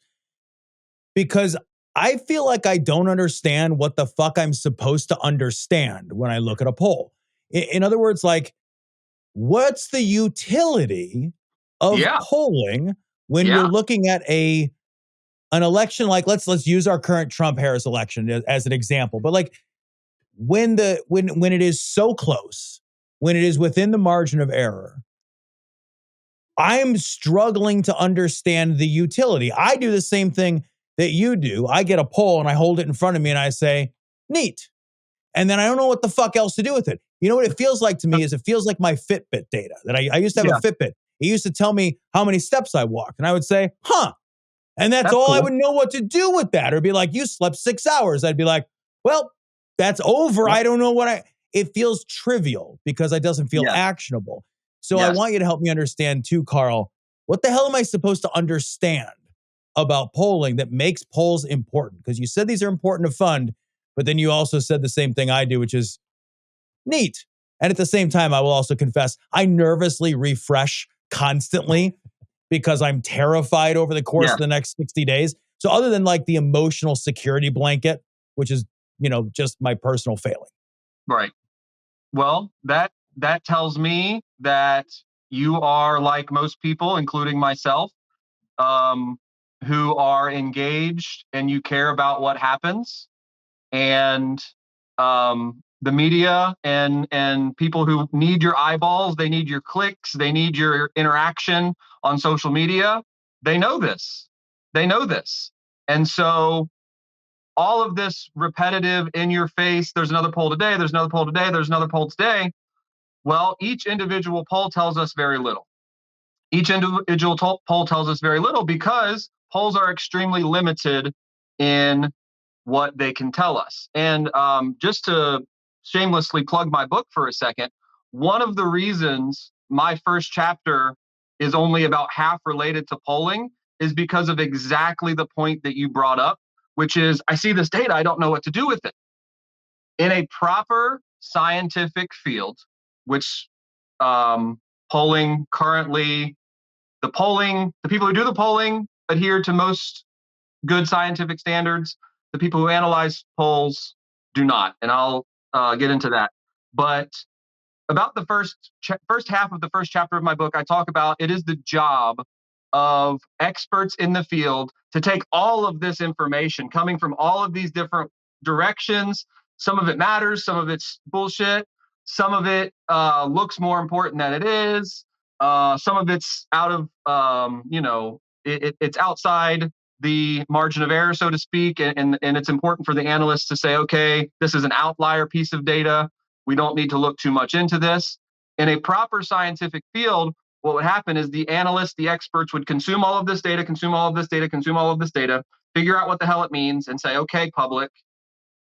because I feel like I don't understand what the fuck I'm supposed to understand when I look at a poll. In other words, like, what's the utility of polling when you're looking at an election? Like, let's use our current Trump-Harris election as an example. But like, when it is so close, when it is within the margin of error, I'm struggling to understand the utility. I do the same thing that you do. I get a poll and I hold it in front of me and I say, neat. And then I don't know what the fuck else to do with it. You know what it feels like to me is it feels like my Fitbit data that I used to have a Fitbit. It used to tell me how many steps I walked. And I would say, huh. And that's all cool. I would know what to do with that. Or be like, you slept 6 hours. I'd be like, well, that's over. I don't know it feels trivial because it doesn't feel actionable. So I want you to help me understand too, Carl, what the hell am I supposed to understand about polling that makes polls important? Because you said these are important to fund, but then you also said the same thing I do, which is neat. And at the same time, I will also confess, I nervously refresh constantly because I'm terrified over the course of the next 60 days. So other than like the emotional security blanket, which is, just my personal failing. Right. Well, that tells me that you are like most people, including myself, who are engaged and you care about what happens. And the media and people who need your eyeballs, they need your clicks, they need your interaction on social media. They know this. And so all of this repetitive in your face, there's another poll today, there's another poll today, there's another poll today. Well, each individual poll tells us very little. Each individual poll tells us very little because polls are extremely limited in what they can tell us. And just to shamelessly plug my book for a second, one of the reasons my first chapter is only about half related to polling is because of exactly the point that you brought up, which is I see this data, I don't know what to do with it. In a proper scientific field, which polling currently, the people who do the polling adhere to most good scientific standards. The people who analyze polls do not. And I'll get into that. But about the first half of the first chapter of my book, I talk about it is the job of experts in the field to take all of this information coming from all of these different directions. Some of it matters, some of it's bullshit, some of it looks more important than it is. Some of it's out of, it's outside the margin of error, so to speak. And it's important for the analysts to say, okay, this is an outlier piece of data. We don't need to look too much into this. In a proper scientific field, what would happen is the analysts, the experts would consume all of this data, figure out what the hell it means and say, okay, public,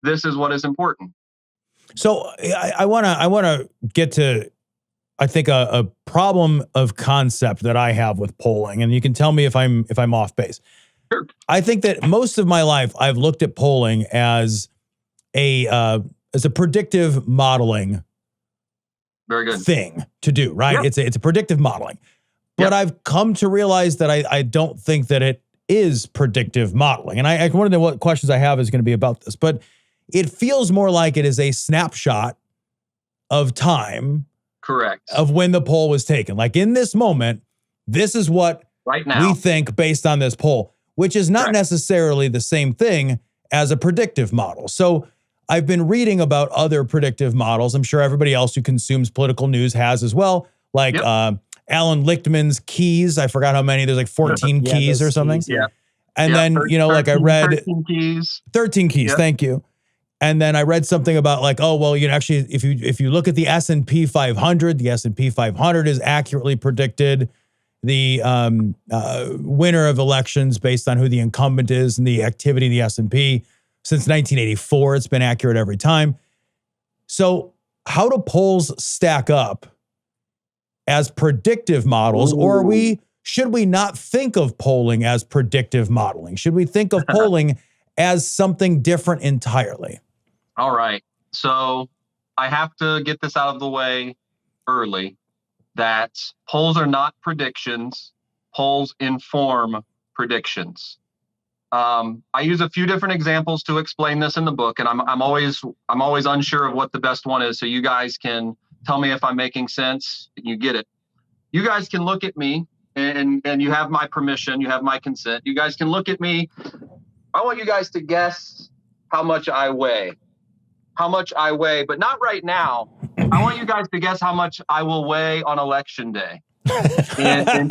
this is what is important. So I want to get to, I think, a problem of concept that I have with polling, and you can tell me if I'm off base. Sure. I think that most of my life I've looked at polling as a predictive modeling Very good thing to do, right? Yep. It's a predictive modeling. But Yep. I've come to realize that I don't think that it is predictive modeling. And one of the questions I have is going to be about this, but it feels more like it is a snapshot of time. Correct. Of when the poll was taken. Like in this moment, this is what right now we think based on this poll, which is not Correct. necessarily the same thing as a predictive model. So I've been reading about other predictive models. I'm sure everybody else who consumes political news has as well. Like Yep. Alan Lichtman's keys. I forgot how many. There's like 14 Yeah, keys those or something. keys, yeah. And then, like I read 13 keys. 13 keys. Yep. Thank you. And then I read something about like, oh, well, actually, if you look at the S&P 500, the S&P 500 is accurately predicted the winner of elections based on who the incumbent is and the activity of the S&P. Since 1984, it's been accurate every time. So how do polls stack up as predictive models? Ooh. Or should we not think of polling as predictive modeling? Should we think of polling as something different entirely? All right. So I have to get this out of the way early that polls are not predictions. Polls inform predictions. I use a few different examples to explain this in the book, and I'm always unsure of what the best one is. So you guys can tell me if I'm making sense. You get it. You guys can look at me, and you have my permission. You have my consent. You guys can look at me. I want you guys to guess how much I weigh. But not right now. I want you guys to guess how much I will weigh on election day in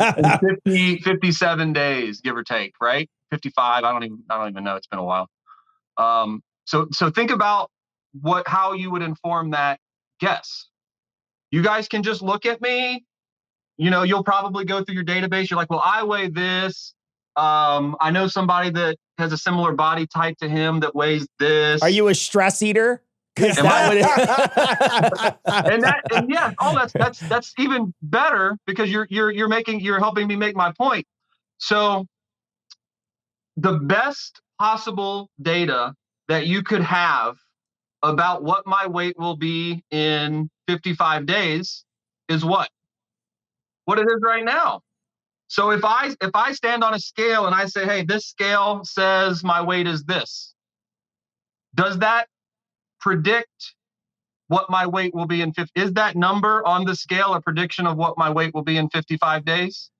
57 days, give or take, right? 55. I don't even know. It's been a while. So think about how you would inform that guess. You guys can just look at me. You'll probably go through your database. You're like, well, I weigh this. I know somebody that has a similar body type to him that weighs this. Are you a stress eater? That's even better because you're helping me make my point. So the best possible data that you could have about what my weight will be in 55 days is what it is right now. So if I stand on a scale and I say, hey, this scale says my weight is this, does that predict what my weight will be is that number on the scale a prediction of what my weight will be in 55 days?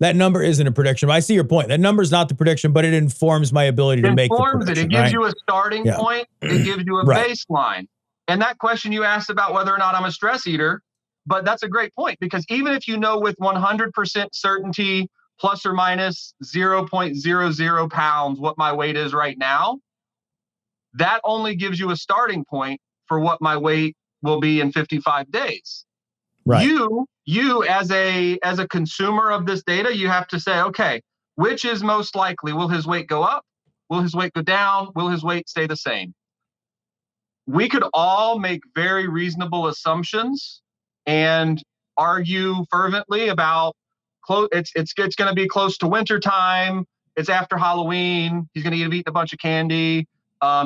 That number isn't a prediction. I see your point. That number is not the prediction, but it informs my ability to make the prediction. It gives you a starting point. It gives you a baseline. And that question you asked about whether or not I'm a stress eater, but that's a great point because even if you know with 100% certainty, plus or minus 0.00 pounds, what my weight is right now, that only gives you a starting point for what my weight will be in 55 days. Right. You as a consumer of this data, you have to say, okay, which is most likely? Will his weight go up? Will his weight go down? Will his weight stay the same? We could all make very reasonable assumptions and argue fervently about it's going to be close to winter time. It's after Halloween. He's going to be eating a bunch of candy.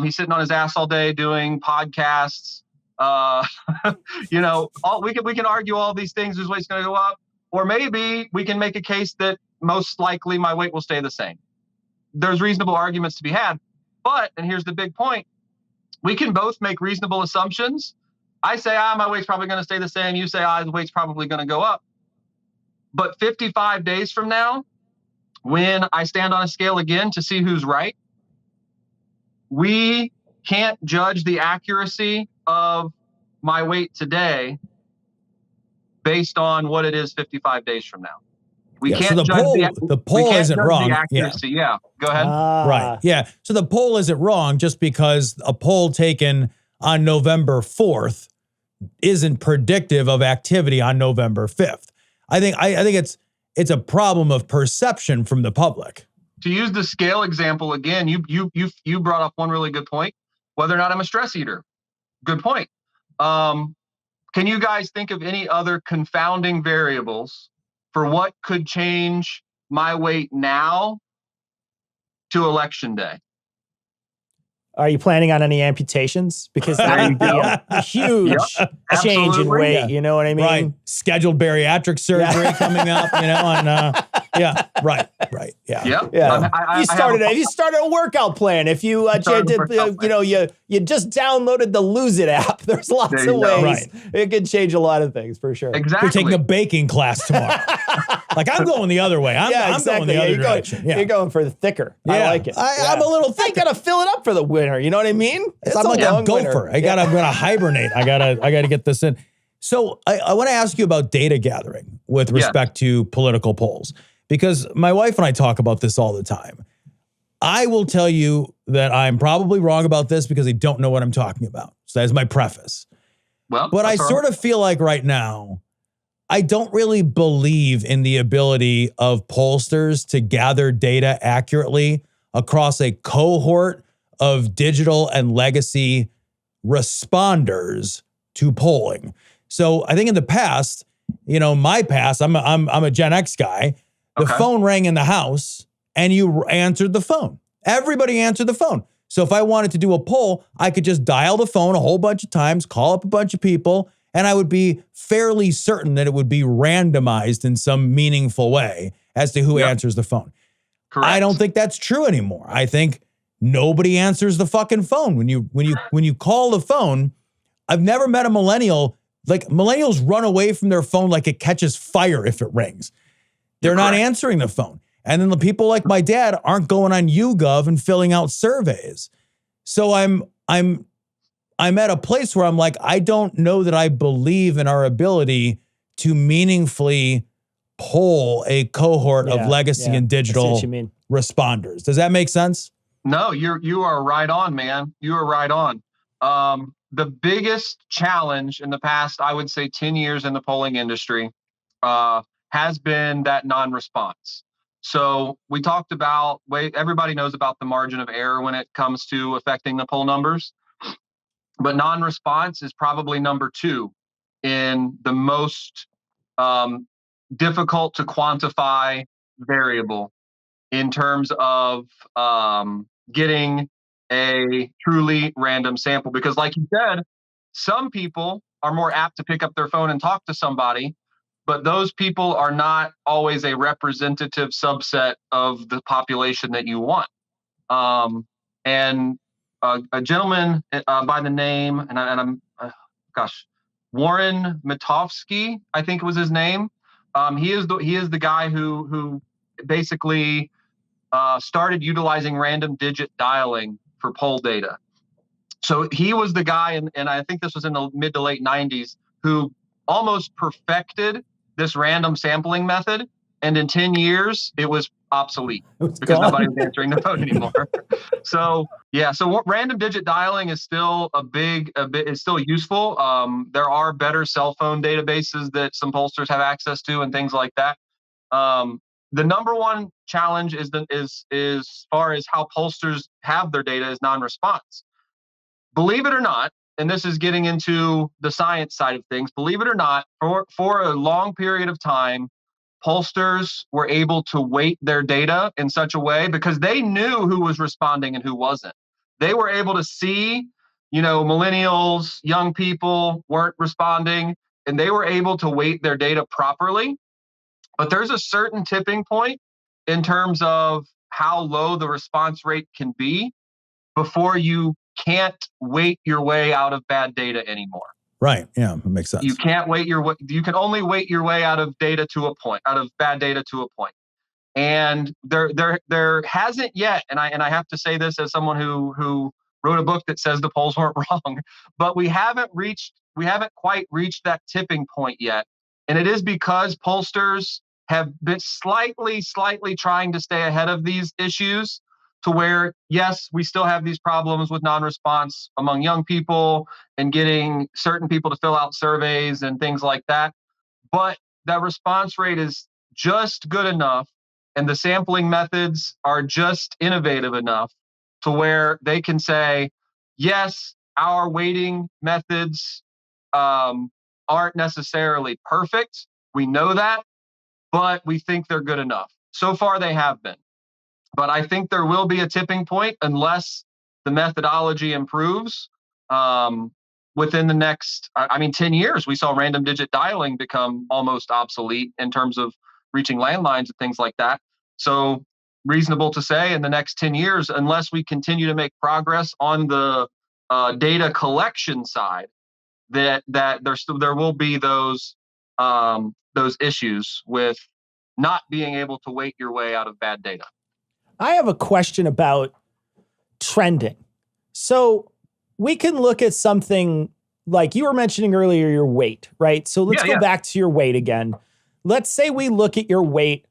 He's sitting on his ass all day doing podcasts. We can argue all these things. His weight's going to go up, or maybe we can make a case that most likely my weight will stay the same. There's reasonable arguments to be had, and here's the big point: we can both make reasonable assumptions, I say, my weight's probably going to stay the same. You say, the weight's probably going to go up. But 55 days from now, when I stand on a scale again to see who's right, we can't judge the accuracy of my weight today based on what it is 55 days from now. We can't so the judge poll isn't wrong. The accuracy. Yeah. Go ahead. Right. Yeah. So the poll isn't wrong just because a poll taken on November 4th isn't predictive of activity on November 5th. I think it's a problem of perception from the public. To use the scale example again, you brought up one really good point, whether or not I'm a stress eater. Good point. Can you guys think of any other confounding variables for what could change my weight now to election day? Are you planning on any amputations? Because that would be a huge change in weight. You know what I mean? Right. Scheduled bariatric surgery coming up, you know, and right. Yeah. Yep. Yeah. You started a workout plan. If you, you just downloaded the Lose It app. There's lots of ways. Right. It can change a lot of things for sure. Exactly. You're taking a baking class tomorrow. Like I'm going the other way. I'm going the other direction. You're going for the thicker. I like it. I'm a little thicker. I gotta fill it up for the winter. You know what I mean? I'm like a gopher. I'm gonna hibernate. I gotta get this in. So I want to ask you about data gathering with respect to political polls, because my wife and I talk about this all the time. I will tell you that I'm probably wrong about this because I don't know what I'm talking about. So that's my preface. But I sort of feel like right now, I don't really believe in the ability of pollsters to gather data accurately across a cohort of digital and legacy responders to polling. So I think in the past, my past, I'm a Gen X guy. The phone rang in the house and you answered the phone. Everybody answered the phone. So if I wanted to do a poll, I could just dial the phone a whole bunch of times, call up a bunch of people, and I would be fairly certain that it would be randomized in some meaningful way as to who answers the phone. Correct. I don't think that's true anymore. I think nobody answers the fucking phone. When you call the phone, I've never met a millennial. Like millennials run away from their phone like it catches fire if it rings. They're not answering the phone. And then the people like my dad aren't going on YouGov and filling out surveys. So I'm at a place where I'm like, I don't know that I believe in our ability to meaningfully poll a cohort of legacy and digital responders. Does that make sense? No, you are right on, man. You are right on. The biggest challenge in the past, I would say 10 years in the polling industry, has been that non-response. So we talked about, everybody knows about the margin of error when it comes to affecting the poll numbers, but non-response is probably number 2 in the most difficult to quantify variable in terms of getting a truly random sample. Because like you said, some people are more apt to pick up their phone and talk to somebody, but those people are not always a representative subset of the population that you want. And a gentleman by the name, Warren Matovsky, I think was his name. He is the guy who basically started utilizing random digit dialing for poll data. So he was the guy, and I think this was in the mid to late 90s, who almost perfected this random sampling method. And in 10 years, it was obsolete because nobody was answering the phone anymore. So random digit dialing is still it's still useful. There are better cell phone databases that some pollsters have access to and things like that. The number one challenge is as far as how pollsters have their data is non-response. Believe it or not, and this is getting into the science side of things, believe it or not, for a long period of time, pollsters were able to weight their data in such a way because they knew who was responding and who wasn't. They were able to see, millennials, young people weren't responding, and they were able to weight their data properly. But there's a certain tipping point in terms of how low the response rate can be before you can't weight your way out of bad data anymore. Right. Yeah, it makes sense. You can't wait your way. You can only wait your way out of data to a point, out of bad data to a point. And there hasn't yet, and I have to say this as someone who wrote a book that says the polls weren't wrong, but we haven't quite reached that tipping point yet. And it is because pollsters have been slightly trying to stay ahead of these issues, to where, yes, we still have these problems with non-response among young people and getting certain people to fill out surveys and things like that. But that response rate is just good enough, and the sampling methods are just innovative enough to where they can say, yes, our weighting methods aren't necessarily perfect. We know that, but we think they're good enough. So far, they have been. But I think there will be a tipping point unless the methodology improves within the next, 10 years. We saw random digit dialing become almost obsolete in terms of reaching landlines and things like that. So reasonable to say in the next 10 years, unless we continue to make progress on the data collection side, that there will be those issues with not being able to weight your way out of bad data. I have a question about trending. So we can look at something like you were mentioning earlier, your weight, right? So let's go back to your weight again. Let's say we look at your weight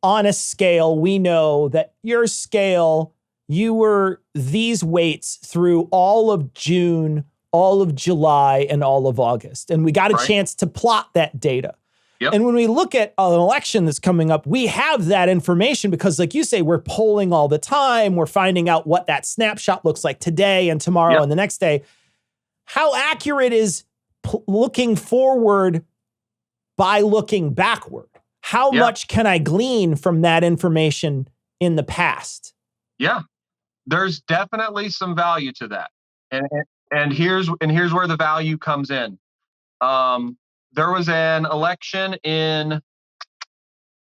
on a scale. We know that your scale, you were these weights through all of June, all of July, and all of August. And we got a chance to plot that data. Yep. And when we look at an election that's coming up, we have that information because, like you say, we're polling all the time. We're finding out what that snapshot looks like today and tomorrow and the next day. How accurate is looking forward by looking backward? How much can I glean from that information in the past? Yeah, there's definitely some value to that. And here's where the value comes in. There was an election in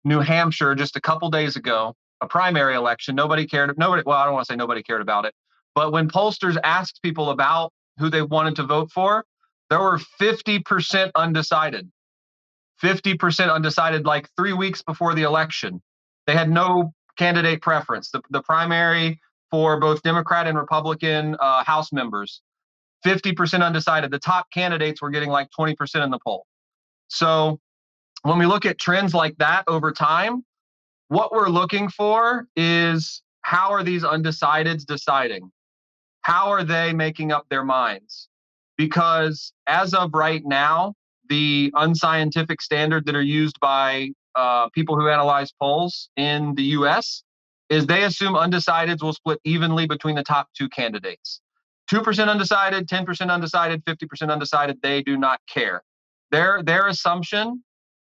New Hampshire just a couple days ago, a primary election. Well, I don't want to say nobody cared about it, but when pollsters asked people about who they wanted to vote for, there were 50% undecided. 50% undecided, like 3 weeks before the election. They had no candidate preference. The primary for both Democrat and Republican House members, 50% undecided. The top candidates were getting like 20% in the poll. So when we look at trends like that over time, what we're looking for is, how are these undecideds deciding? How are they making up their minds? Because as of right now, the unscientific standard that are used by people who analyze polls in the US is they assume undecideds will split evenly between the top two candidates. 2% undecided, 10% undecided, 50% undecided, they do not care. Their assumption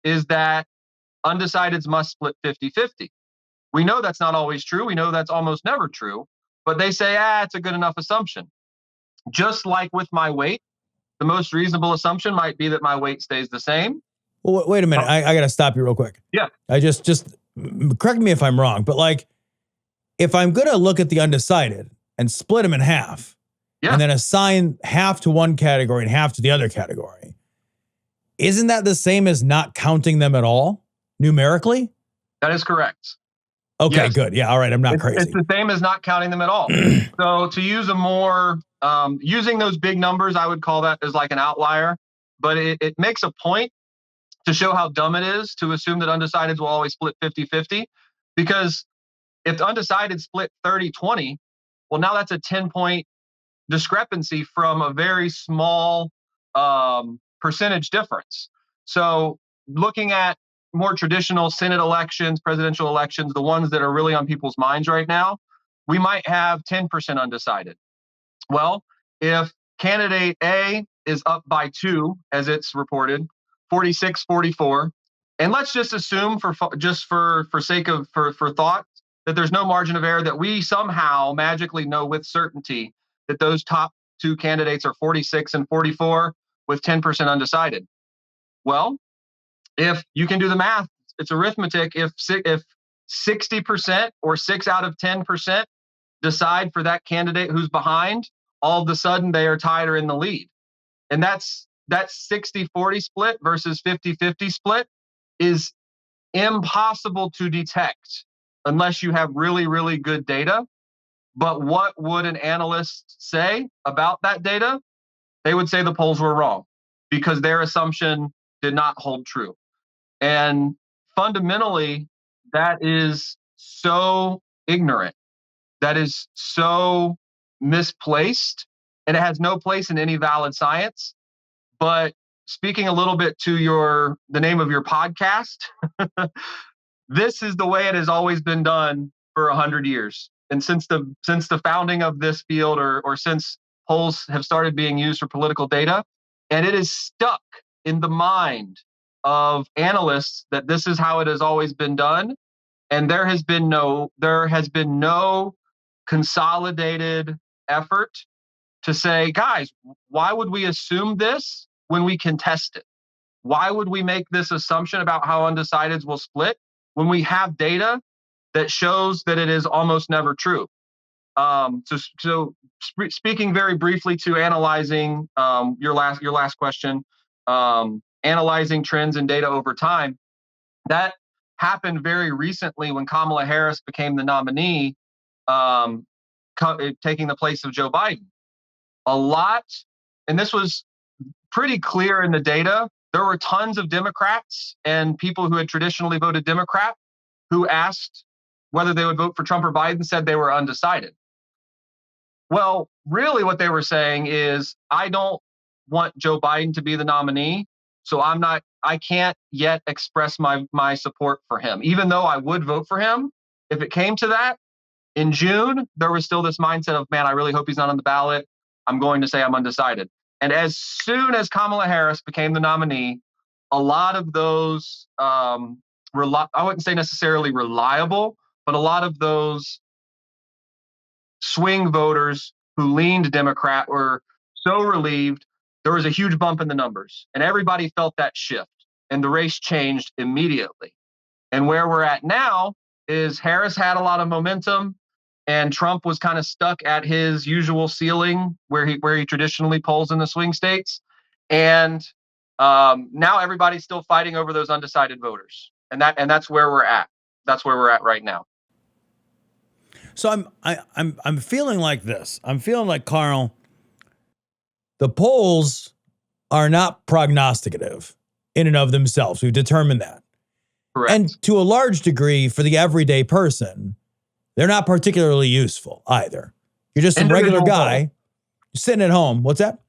is that undecideds must split 50-50. We know that's not always true. We know that's almost never true. But they say, it's a good enough assumption. Just like with my weight, the most reasonable assumption might be that my weight stays the same. Well, wait a minute. I got to stop you real quick. Yeah. I just correct me if I'm wrong, but like, if I'm going to look at the undecided and split them in half, and then assign half to one category and half to the other category, isn't that the same as not counting them at all numerically? That is correct. Okay, yes. Good. Yeah, all right. I'm not crazy. It's the same as not counting them at all. So to use a more, using those big numbers, I would call that as like an outlier, but it makes a point to show how dumb it is to assume that undecideds will always split 50-50, because if the undecided split 30-20, well, now that's a 10-point discrepancy from a very small percentage difference. So looking at more traditional Senate elections, presidential elections, the ones that are really on people's minds right now, we might have 10% undecided. Well, if candidate A is up by 2, as it's reported, 46-44, and let's just assume for sake of thought that there's no margin of error, that we somehow magically know with certainty that those top two candidates are 46 and 44 with 10% undecided. Well, if you can do the math, it's arithmetic. If 60% or 6 out of 10% decide for that candidate who's behind, all of a sudden they are tied or in the lead. And that's that 60-40 split versus 50-50 split is impossible to detect unless you have really, really good data. But what would an analyst say about that data? They would say the polls were wrong because their assumption did not hold true. And fundamentally, that is so ignorant. That is so misplaced, and it has no place in any valid science. But speaking a little bit to the name of your podcast, this is the way it has always been done for 100 years. And since the founding of this field, or since polls have started being used for political data, and it is stuck in the mind of analysts that this is how it has always been done. And there has been no consolidated effort to say, guys, why would we assume this when we can test it? Why would we make this assumption about how undecideds will split when we have data that shows that it is almost never true? So speaking very briefly to analyzing your last question, analyzing trends and data over time, that happened very recently when Kamala Harris became the nominee, taking the place of Joe Biden. A lot, and this was pretty clear in the data, there were tons of Democrats and people who had traditionally voted Democrat who asked whether they would vote for Trump or Biden, said they were undecided. Well, really what they were saying is, I don't want Joe Biden to be the nominee, so I can't yet express my support for him, even though I would vote for him if it came to that. In June, there was still this mindset of, man, I really hope he's not on the ballot. I'm going to say I'm undecided. And as soon as Kamala Harris became the nominee, a lot of those, I wouldn't say necessarily reliable, but a lot of those swing voters who leaned Democrat were so relieved. There was a huge bump in the numbers, and everybody felt that shift, and the race changed immediately. And where we're at now is Harris had a lot of momentum, and Trump was kind of stuck at his usual ceiling where he traditionally polls in the swing states. And now everybody's still fighting over those undecided voters, and that's where we're at. That's where we're at right now. So I'm feeling like this. I'm feeling like, Carl, the polls are not prognosticative in and of themselves. We've determined that. Correct. And to a large degree, for the everyday person, they're not particularly useful either. You're just some regular guy sitting at home. What's that?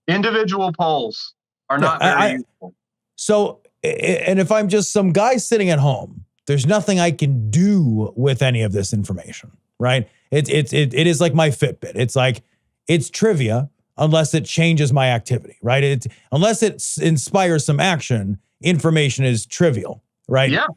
Individual polls are not very useful. So, and if I'm just some guy sitting at home, there's nothing I can do with any of this information, right? It is like my Fitbit. It's like, it's trivia unless it changes my activity, right? Unless it inspires some action, information is trivial, right? Yeah.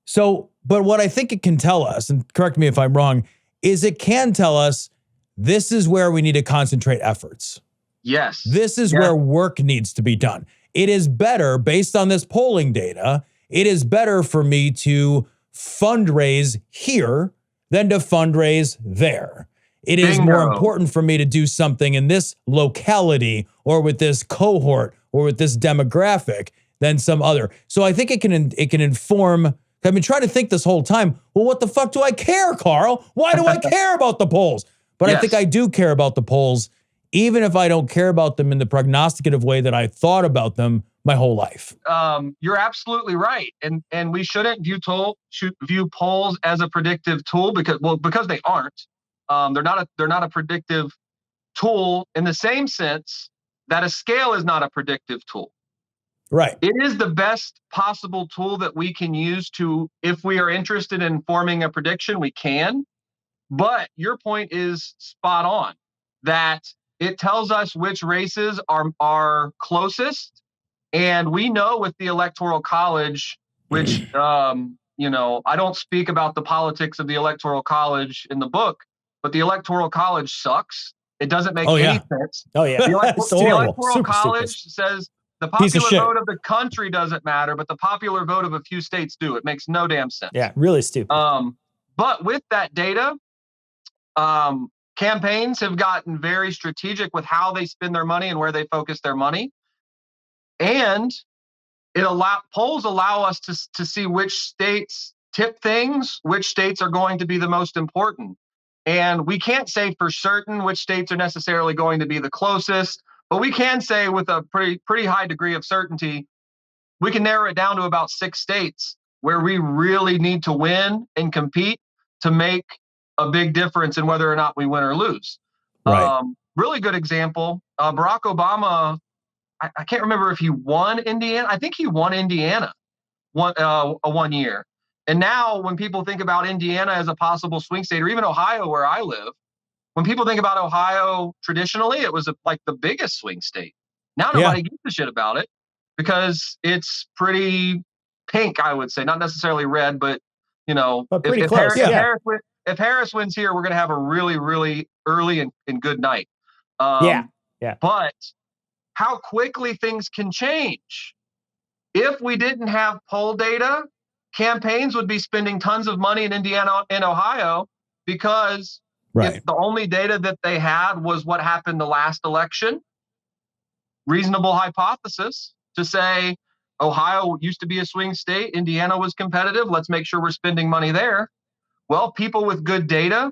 So, but what I think it can tell us, and correct me if I'm wrong, is it can tell us this is where we need to concentrate efforts. Yes. This is where work needs to be done. It is better, based on this polling data, it is better for me to fundraise here than to fundraise there. It is more important for me to do something in this locality or with this cohort or with this demographic than some other. So I think it can inform. I've been trying to think this whole time, well, what the fuck do I care, Carl? Why do I care about the polls? But yes. I think I do care about the polls, even if I don't care about them in the prognosticative way that I thought about them my whole life. You're absolutely right. And we shouldn't view polls as a predictive tool because they aren't. They're not a predictive tool in the same sense that a scale is not a predictive tool. Right. It is the best possible tool that we can use to, if we are interested in forming a prediction, we can. But your point is spot on, that it tells us which races are closest. And we know with the Electoral College, which, I don't speak about the politics of the Electoral College in the book, but the Electoral College sucks. It doesn't make any sense. Oh, yeah. The Electoral College says the popular vote of the country doesn't matter, but the popular vote of a few states do. It makes no damn sense. Yeah, really stupid. But with that data, campaigns have gotten very strategic with how they spend their money and where they focus their money. And polls allow us to see which states tip things, which states are going to be the most important. And we can't say for certain which states are necessarily going to be the closest, but we can say with a pretty high degree of certainty, we can narrow it down to about 6 states where we really need to win and compete to make a big difference in whether or not we win or lose. Right. Really good example. Barack Obama, I can't remember if he won Indiana. I think he won Indiana one year. And now when people think about Indiana as a possible swing state, or even Ohio where I live, when people think about Ohio traditionally, it was like the biggest swing state. Now nobody gives a shit about it because it's pretty pink, I would say. Not necessarily red, but But pretty close. If Harris wins here, we're going to have a really, really early and good night. Yeah. But how quickly things can change. If we didn't have poll data, campaigns would be spending tons of money in Indiana and Ohio because if the only data that they had was what happened the last election, reasonable hypothesis to say Ohio used to be a swing state, Indiana was competitive, let's make sure we're spending money there. Well, people with good data,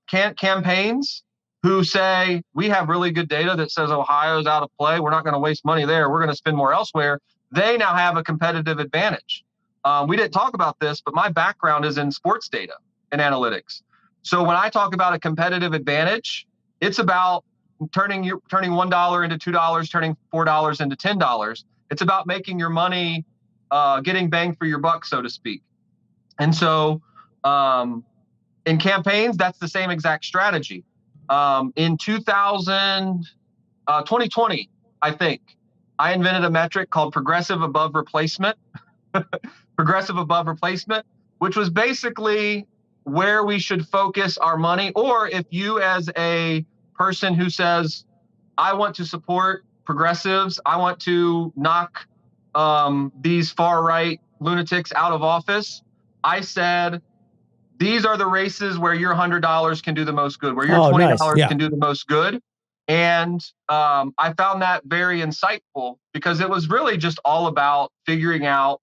campaigns who say we have really good data that says Ohio's out of play, we're not going to waste money there, we're going to spend more elsewhere, they now have a competitive advantage. We didn't talk about this, but my background is in sports data and analytics. So when I talk about a competitive advantage, it's about turning $1 into $2, turning $4 into $10. It's about making your money, getting bang for your buck, so to speak. And so in campaigns, that's the same exact strategy. In 2020, I think, I invented a metric called progressive above replacement. Progressive above replacement, which was basically where we should focus our money. Or if you, as a person who says, I want to support progressives, I want to knock these far right lunatics out of office, I said, these are the races where your $100 can do the most good, where your $20 can do the most good. And I found that very insightful because it was really just all about figuring out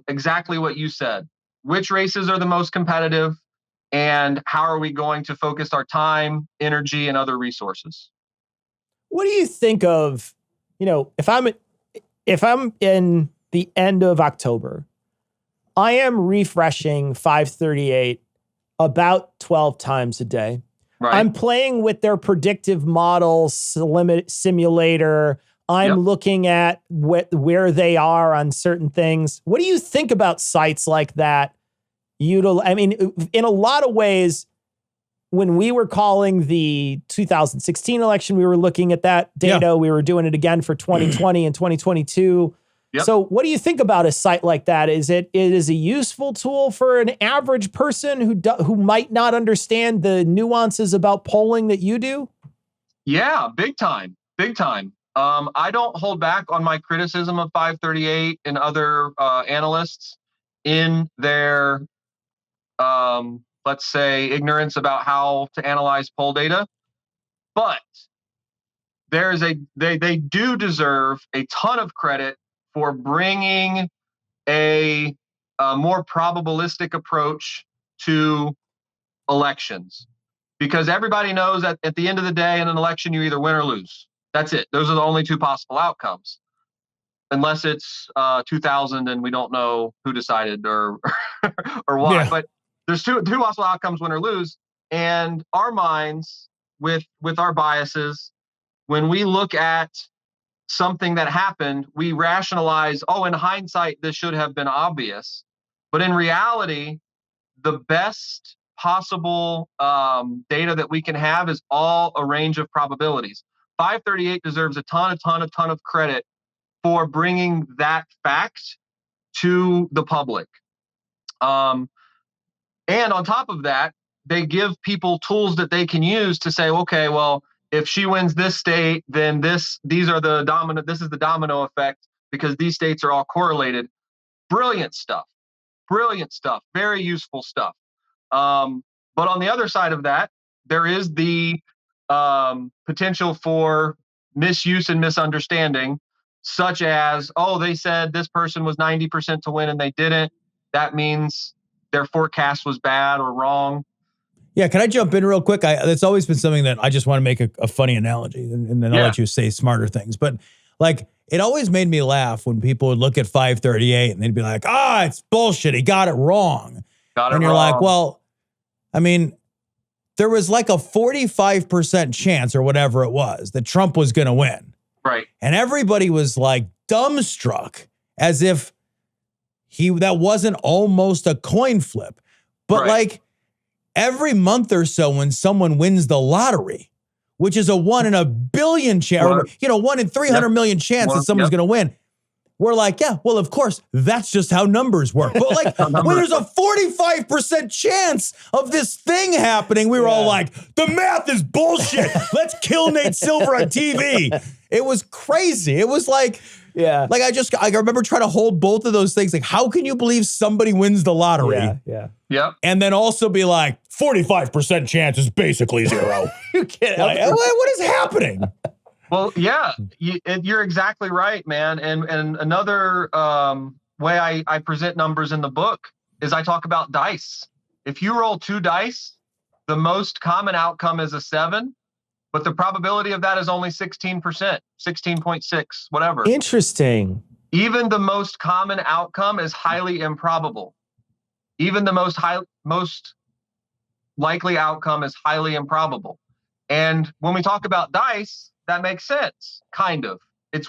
exactly what you said. Which races are the most competitive and how are we going to focus our time, energy, and other resources? What do you think of, if I'm in the end of October, I am refreshing 538 about 12 times a day. Right. I'm playing with their predictive model simulator. I'm looking at where they are on certain things. What do you think about sites like that? I mean, in a lot of ways, when we were calling the 2016 election, we were looking at that data. Yeah. We were doing it again for 2020 and 2022. Yep. So what do you think about a site like that? Is it a useful tool for an average person who might not understand the nuances about polling that you do? Yeah, big time. I don't hold back on my criticism of 538 and other analysts in their, let's say, ignorance about how to analyze poll data. But they do deserve a ton of credit for bringing a more probabilistic approach to elections. Because everybody knows that at the end of the day in an election, you either win or lose. That's it. Those are the only two possible outcomes. Unless it's 2000 and we don't know who decided or why. Yeah. But there's two possible outcomes, win or lose. And our minds, with our biases, when we look at something that happened, we rationalize, in hindsight, this should have been obvious. But in reality, the best possible data that we can have is all a range of probabilities. 538 deserves a ton of credit for bringing that fact to the public. And on top of that, they give people tools that they can use to say, okay, well, if she wins this state, then this is the domino effect because these states are all correlated. Brilliant stuff. Very useful stuff. But on the other side of that, there is the potential for misuse and misunderstanding, such as, oh, they said this person was 90% to win and they didn't. That means their forecast was bad or wrong. Yeah, can I jump in real quick? That's always been something that I just want to make a funny analogy, and then I'll let you say smarter things. But like, it always made me laugh when people would look at 538 and they'd be like, it's bullshit. He got it wrong. And you're like, well, I mean, there was like a 45% chance or whatever it was that Trump was going to win. Right. And everybody was like dumbstruck as if that wasn't almost a coin flip. But like every month or so when someone wins the lottery, which is a 1 in a billion chance, 1 in 300 million chance that someone's going to win. We're like, yeah, well, of course, that's just how numbers work. But like, when there's a 45% chance of this thing happening, we were all like, the math is bullshit. Let's kill Nate Silver on TV. It was crazy. It was like, like I remember trying to hold both of those things. Like, how can you believe somebody wins the lottery? Yep. And then also be like, 45% chance is basically zero. You can't. Like, what is happening? Well, yeah, you're exactly right, man. And another way I present numbers in the book is I talk about dice. If you roll 2 dice, the most common outcome is a 7, but the probability of that is only 16%, 16.6, whatever. Interesting. Even the most common outcome is highly improbable. Even the most likely outcome is highly improbable. And when we talk about dice, that makes sense, kind of. It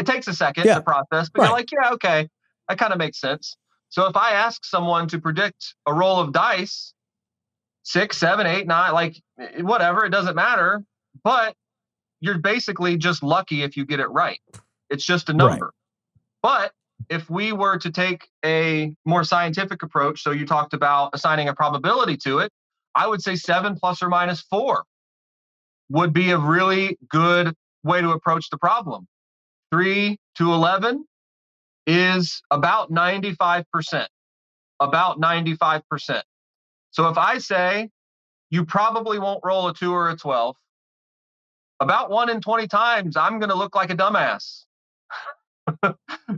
takes a second to process, but you're like, yeah, okay, that kind of makes sense. So if I ask someone to predict a roll of dice, 6, 7, 8, 9, like whatever, it doesn't matter. But you're basically just lucky if you get it right. It's just a number. Right. But if we were to take a more scientific approach, so you talked about assigning a probability to it, I would say 7 plus or minus 4 would be a really good way to approach the problem. 3 to 11 is about 95%. About 95%. So if I say you probably won't roll a 2 or a 12, about 1 in 20 times, I'm going to look like a dumbass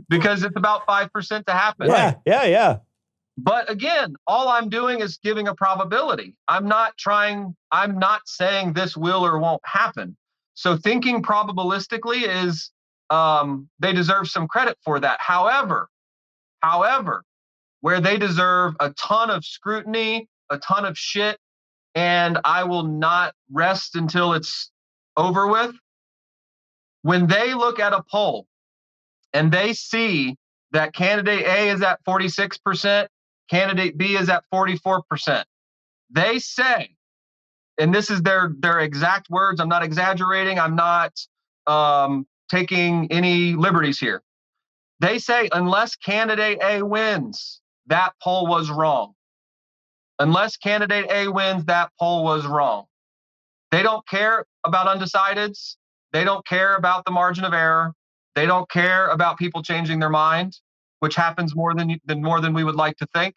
because it's about 5% to happen. Yeah. But again, all I'm doing is giving a probability. I'm not saying this will or won't happen. So thinking probabilistically is, they deserve some credit for that. However, where they deserve a ton of scrutiny, a ton of shit, and I will not rest until it's over with. When they look at a poll and they see that candidate A is at 46%, candidate B is at 44%, they say, and this is their exact words, I'm not exaggerating, I'm not taking any liberties here. They say, unless candidate A wins, that poll was wrong. Unless candidate A wins, that poll was wrong. They don't care about undecideds. They don't care about the margin of error. They don't care about people changing their mind, which happens more than we would like to think.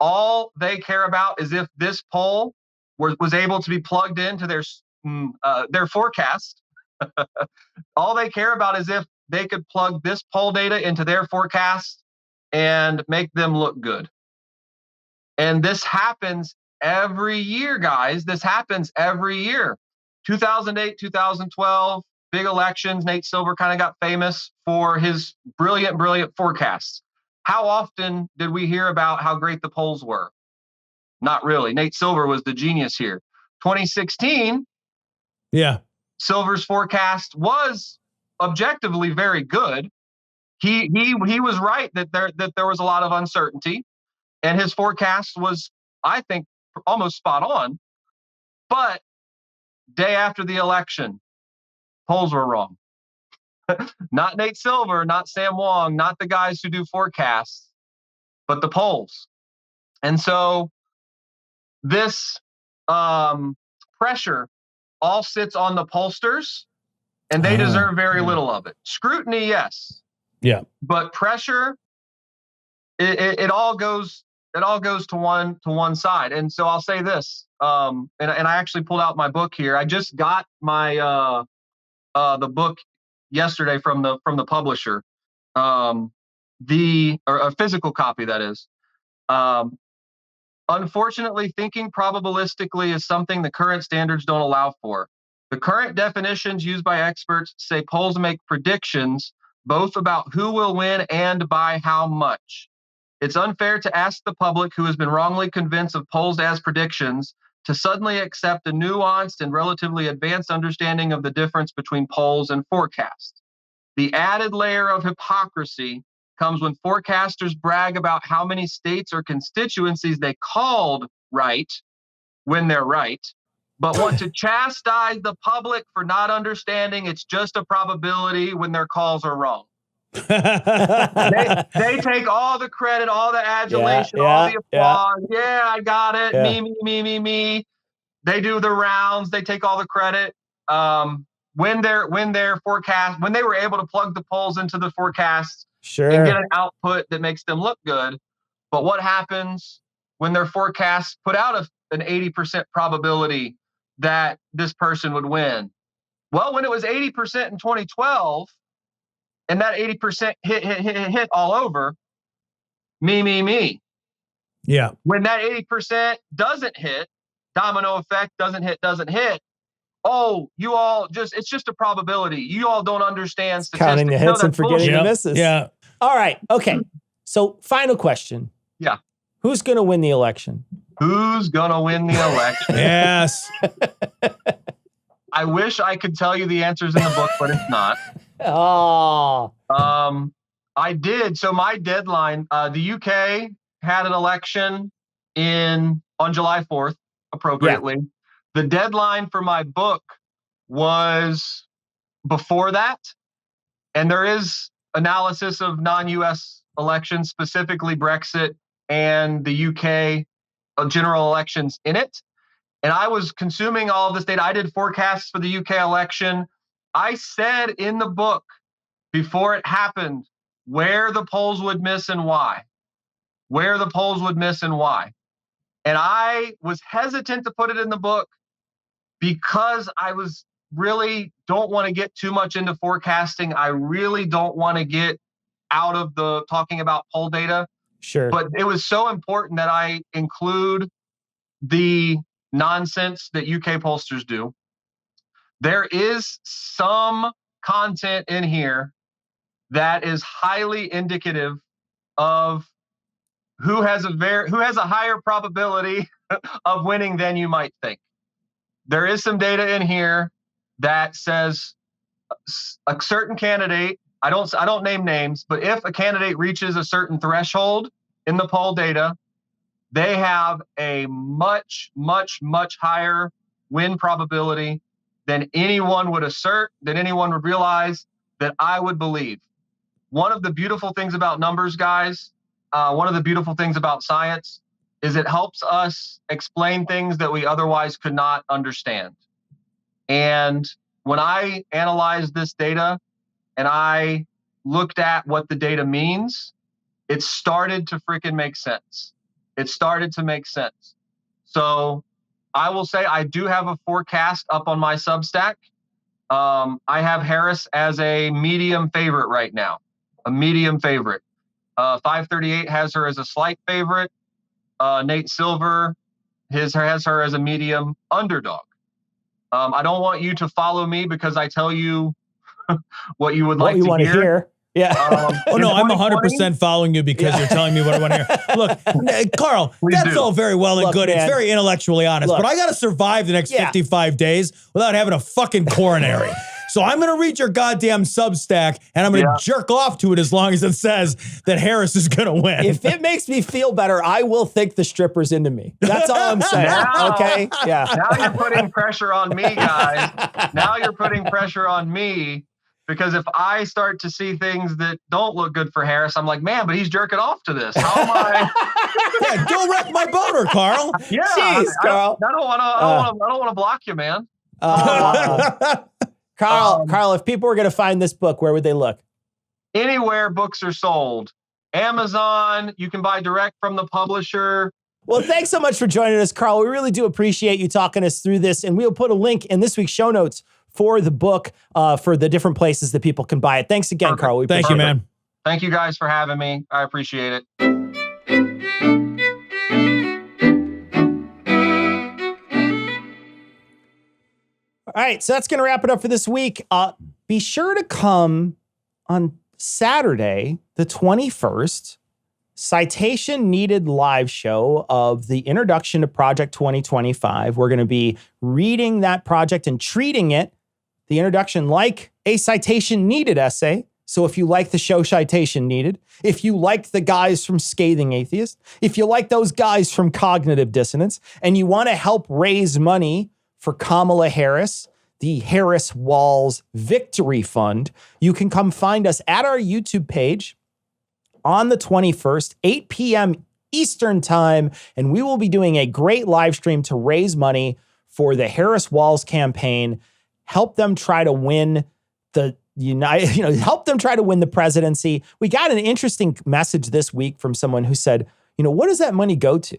All they care about is if this poll was able to be plugged into their forecast. All they care about is if they could plug this poll data into their forecast and make them look good. And this happens every year, guys. This happens every year. 2008, 2012, big elections. Nate Silver kind of got famous for his brilliant forecasts. How often did we hear about how great the polls were? Not really. Nate Silver was the genius here. 2016, Silver's forecast was objectively very good. He was right that there was a lot of uncertainty, and his forecast was, I think, almost spot on. But day after the election, polls were wrong. Not Nate Silver, not Sam Wong, not the guys who do forecasts, but the polls. And so this pressure all sits on the pollsters, and they deserve very little of it. Scrutiny, yes. Yeah. But pressure, it all goes to one side. And so I'll say this, and I actually pulled out my book here. I just got my the book yesterday from the publisher, or a physical copy, that is. Unfortunately, thinking probabilistically is something the current standards don't allow for. The current definitions used by experts say polls make predictions both about who will win and by how much. It's unfair to ask the public, who has been wrongly convinced of polls as predictions, to suddenly accept a nuanced and relatively advanced understanding of the difference between polls and forecasts. The added layer of hypocrisy comes when forecasters brag about how many states or constituencies they called right when they're right, but want to chastise the public for not understanding it's just a probability when their calls are wrong. They take all the credit, all the adulation, all the applause. Yeah, I got it. Yeah. Me. They do the rounds. They take all the credit. When their forecast, when they were able to plug the polls into the forecasts and get an output that makes them look good. But what happens when their forecasts put out an 80% probability that this person would win? Well, when it was 80% in 2012, and that 80% hit all over, me. Yeah. When that 80% doesn't hit, domino effect, doesn't hit. Oh, you all it's just a probability. You all don't understand statistics. Counting the hits and forgetting the misses. Yeah. All right. Okay. So final question. Yeah. Who's going to win the election? Who's going to win the election? Yes. I wish I could tell you the answers in the book, but it's not. Oh. I did. So my deadline, the UK had an election on July 4th, appropriately. Yeah. The deadline for my book was before that. And there is analysis of non-US elections, specifically Brexit and the UK general elections in it. And I was consuming all of this data. I did forecasts for the UK election. I said in the book before it happened where the polls would miss and why. And I was hesitant to put it in the book because I was really don't want to get too much into forecasting. I really don't want to get out of the talking about poll data. Sure. But it was so important that I include the nonsense that UK pollsters do. There is some content in here that is highly indicative of who has a higher probability of winning than you might think. There is some data in here that says a certain candidate, I don't name names, but if a candidate reaches a certain threshold in the poll data, they have a much, much, much higher win probability than anyone would assert, than anyone would realize, that I would believe. One of the beautiful things about numbers, guys, one of the beautiful things about science is it helps us explain things that we otherwise could not understand. And when I analyzed this data and I looked at what the data means, it started to freaking make sense. So I will say I do have a forecast up on my Substack. I have Harris as a medium favorite right now, a medium favorite. 538 has her as a slight favorite. Nate Silver has her as a medium underdog. I don't want you to follow me because I tell you what you would like to hear. Yeah. Oh, no, I'm 100% following you because you're telling me what I want to hear. Look, Carl, that's all very well and good. Man. It's very intellectually honest, but I got to survive the next 55 days without having a fucking coronary. So I'm going to read your goddamn Substack and I'm going to jerk off to it as long as it says that Harris is going to win. If it makes me feel better, I will think the strippers into me. That's all I'm saying. Okay? Yeah. Now you're putting pressure on me, guys. Now you're putting pressure on me because if I start to see things that don't look good for Harris, I'm like, man, but he's jerking off to this. How am I? Yeah, don't wreck my boner, Carl. Yeah. Jeez, Carl. I don't want to block you, man. Carl, if people were going to find this book, where would they look? Anywhere books are sold. Amazon, you can buy direct from the publisher. Well, thanks so much for joining us, Carl. We really do appreciate you talking us through this. And we'll put a link in this week's show notes for the book, for the different places that people can buy it. Thanks again, Perfect. Carl. Thank you, man. Thank you guys for having me. I appreciate it. All right, so that's going to wrap it up for this week. Be sure to come on Saturday, the 21st, citation needed live show of the introduction to Project 2025. We're going to be reading that project and treating it, the introduction, like a citation needed essay. So if you like the show Citation Needed, if you like the guys from Scathing Atheist, if you like those guys from Cognitive Dissonance, and you want to help raise money for Kamala Harris, the Harris Walls Victory Fund, you can come find us at our YouTube page on the 21st, 8 p.m. Eastern Time, and we will be doing a great live stream to raise money for the Harris Walls campaign, help them try to win the help them try to win the presidency. We got an interesting message this week from someone who said, what does that money go to?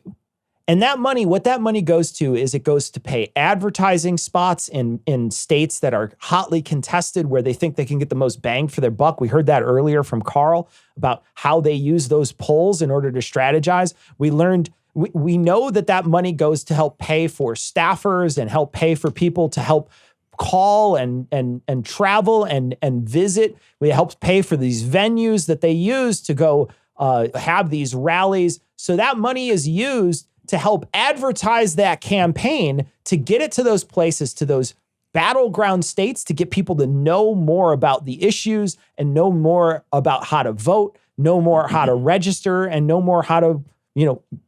And that money, what that money goes to is it goes to pay advertising spots in states that are hotly contested where they think they can get the most bang for their buck. We heard that earlier from Carl about how they use those polls in order to strategize. We learned, we know that money goes to help pay for staffers and help pay for people to help call and travel and visit. It helps pay for these venues that they use to go have these rallies. So that money is used to help advertise that campaign, to get it to those places, to those battleground states, to get people to know more about the issues and know more about how to vote, know more how to register, and know more how to,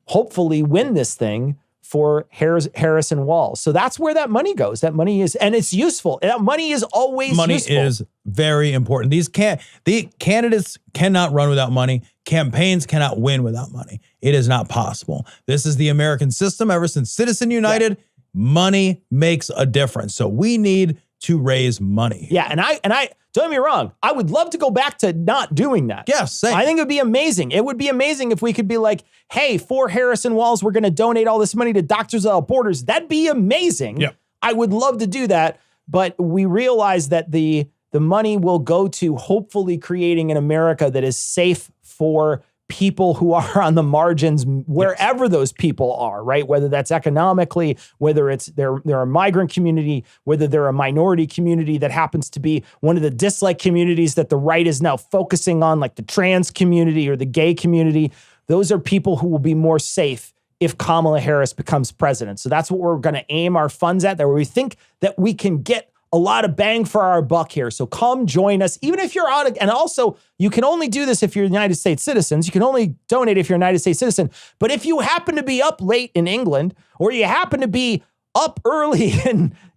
hopefully win this thing for Harris and Walls. So that's where that money goes. That money is, and it's useful. That money is always useful. Money is very important. The candidates cannot run without money. Campaigns cannot win without money. It is not possible. This is the American system. Ever since Citizen United, money makes a difference. So we need to raise money. Yeah, and I don't get me wrong, I would love to go back to not doing that. Yes, same. I think it would be amazing. It would be amazing if we could be like, hey, for Harris and Walls, we're going to donate all this money to Doctors Without Borders. That'd be amazing. Yep. I would love to do that, but we realize that the money will go to hopefully creating an America that is safe for people who are on the margins, wherever those people are, right? Whether that's economically, whether it's they're a migrant community, whether they're a minority community that happens to be one of the dislike communities that the right is now focusing on, like the trans community or the gay community. Those are people who will be more safe if Kamala Harris becomes president. So that's what we're going to aim our funds at, there where we think that we can get a lot of bang for our buck here. So come join us, even if you're out of, and also you can only do this if you're United States citizens. You can only donate if you're a United States citizen. But if you happen to be up late in England, or you happen to be up early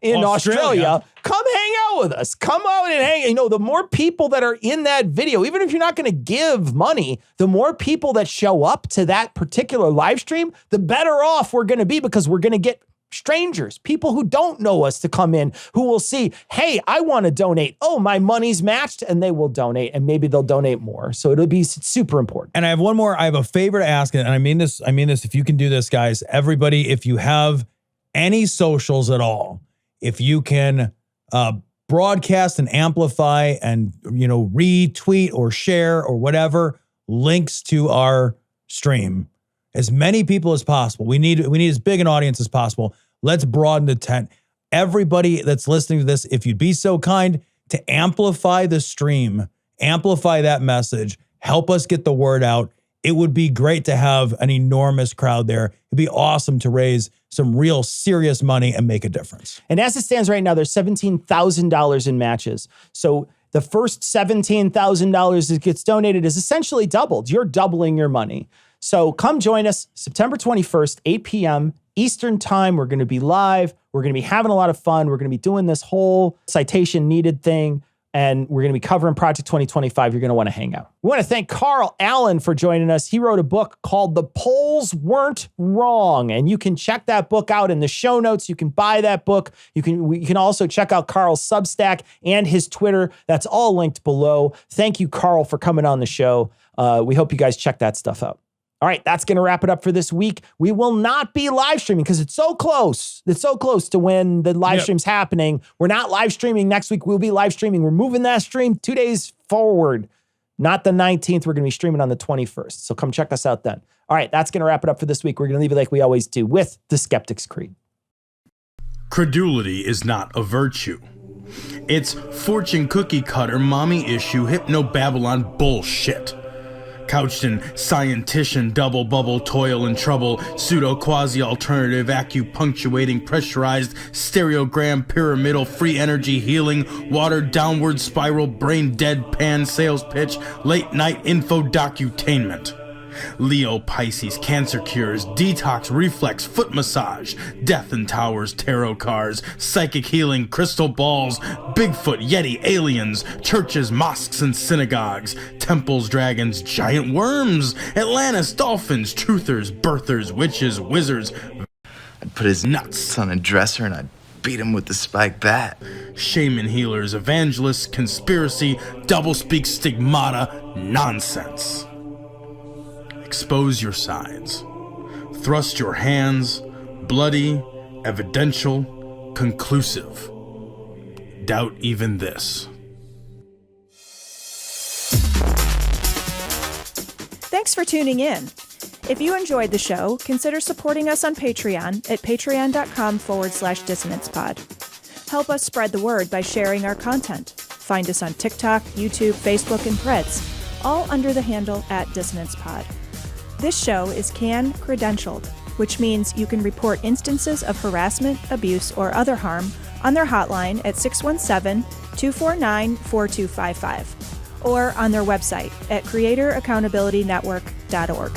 in Australia, come hang out with us. Come out and hang. The more people that are in that video, even if you're not going to give money, the more people that show up to that particular live stream, the better off we're going to be, because we're going to get strangers, people who don't know us, to come in, who will see, hey, I want to donate. Oh, my money's matched, and they will donate, and maybe they'll donate more. So it'll be super important. And I have one more. I have a favor to ask, and I mean this. If you can do this, guys, everybody, if you have any socials at all, if you can broadcast and amplify and retweet or share or whatever links to our stream, as many people as possible. We need as big an audience as possible. Let's broaden the tent. Everybody that's listening to this, if you'd be so kind to amplify the stream, amplify that message, help us get the word out. It would be great to have an enormous crowd there. It'd be awesome to raise some real serious money and make a difference. And as it stands right now, there's $17,000 in matches. So the first $17,000 that gets donated is essentially doubled. You're doubling your money. So come join us September 21st, 8 p.m. Eastern Time. We're going to be live. We're going to be having a lot of fun. We're going to be doing this whole citation needed thing, and we're going to be covering Project 2025. You're going to want to hang out. We want to thank Carl Allen for joining us. He wrote a book called The Polls Weren't Wrong, and you can check that book out in the show notes. You can buy that book. You can also check out Carl's Substack and his Twitter. That's all linked below. Thank you, Carl, for coming on the show. We hope you guys check that stuff out. All right, that's going to wrap it up for this week. We will not be live streaming because it's so close. It's so close to when the live stream's happening. We're not live streaming next week. We'll be live streaming. We're moving that stream 2 days forward. Not the 19th. We're going to be streaming on the 21st. So come check us out then. All right, that's going to wrap it up for this week. We're going to leave it like we always do with the Skeptic's Creed. Credulity is not a virtue. It's fortune cookie cutter, mommy issue, hypno-Babylon bullshit. Couched in scientician, double bubble, toil and trouble, pseudo quasi alternative, acupunctuating, pressurized, stereogram, pyramidal, free energy healing, watered downward spiral, brain dead pan sales pitch, late night info docutainment. Leo, Pisces, cancer cures, detox, reflex, foot massage, death and towers, tarot cards, psychic healing, crystal balls, Bigfoot, Yeti, aliens, churches, mosques and synagogues, temples, dragons, giant worms, Atlantis, dolphins, truthers, birthers, witches, wizards. I'd put his nuts on a dresser and I'd beat him with the spiked bat. Shaman, healers, evangelists, conspiracy, doublespeak, stigmata, nonsense. Expose your sides. Thrust your hands, bloody, evidential, conclusive. Doubt even this. Thanks for tuning in. If you enjoyed the show, consider supporting us on Patreon at patreon.com/dissonancepod. Help us spread the word by sharing our content. Find us on TikTok, YouTube, Facebook, and Threads, all under the handle @dissonancepod. This show is credentialed, which means you can report instances of harassment, abuse, or other harm on their hotline at 617-249-4255 or on their website at creatoraccountabilitynetwork.org.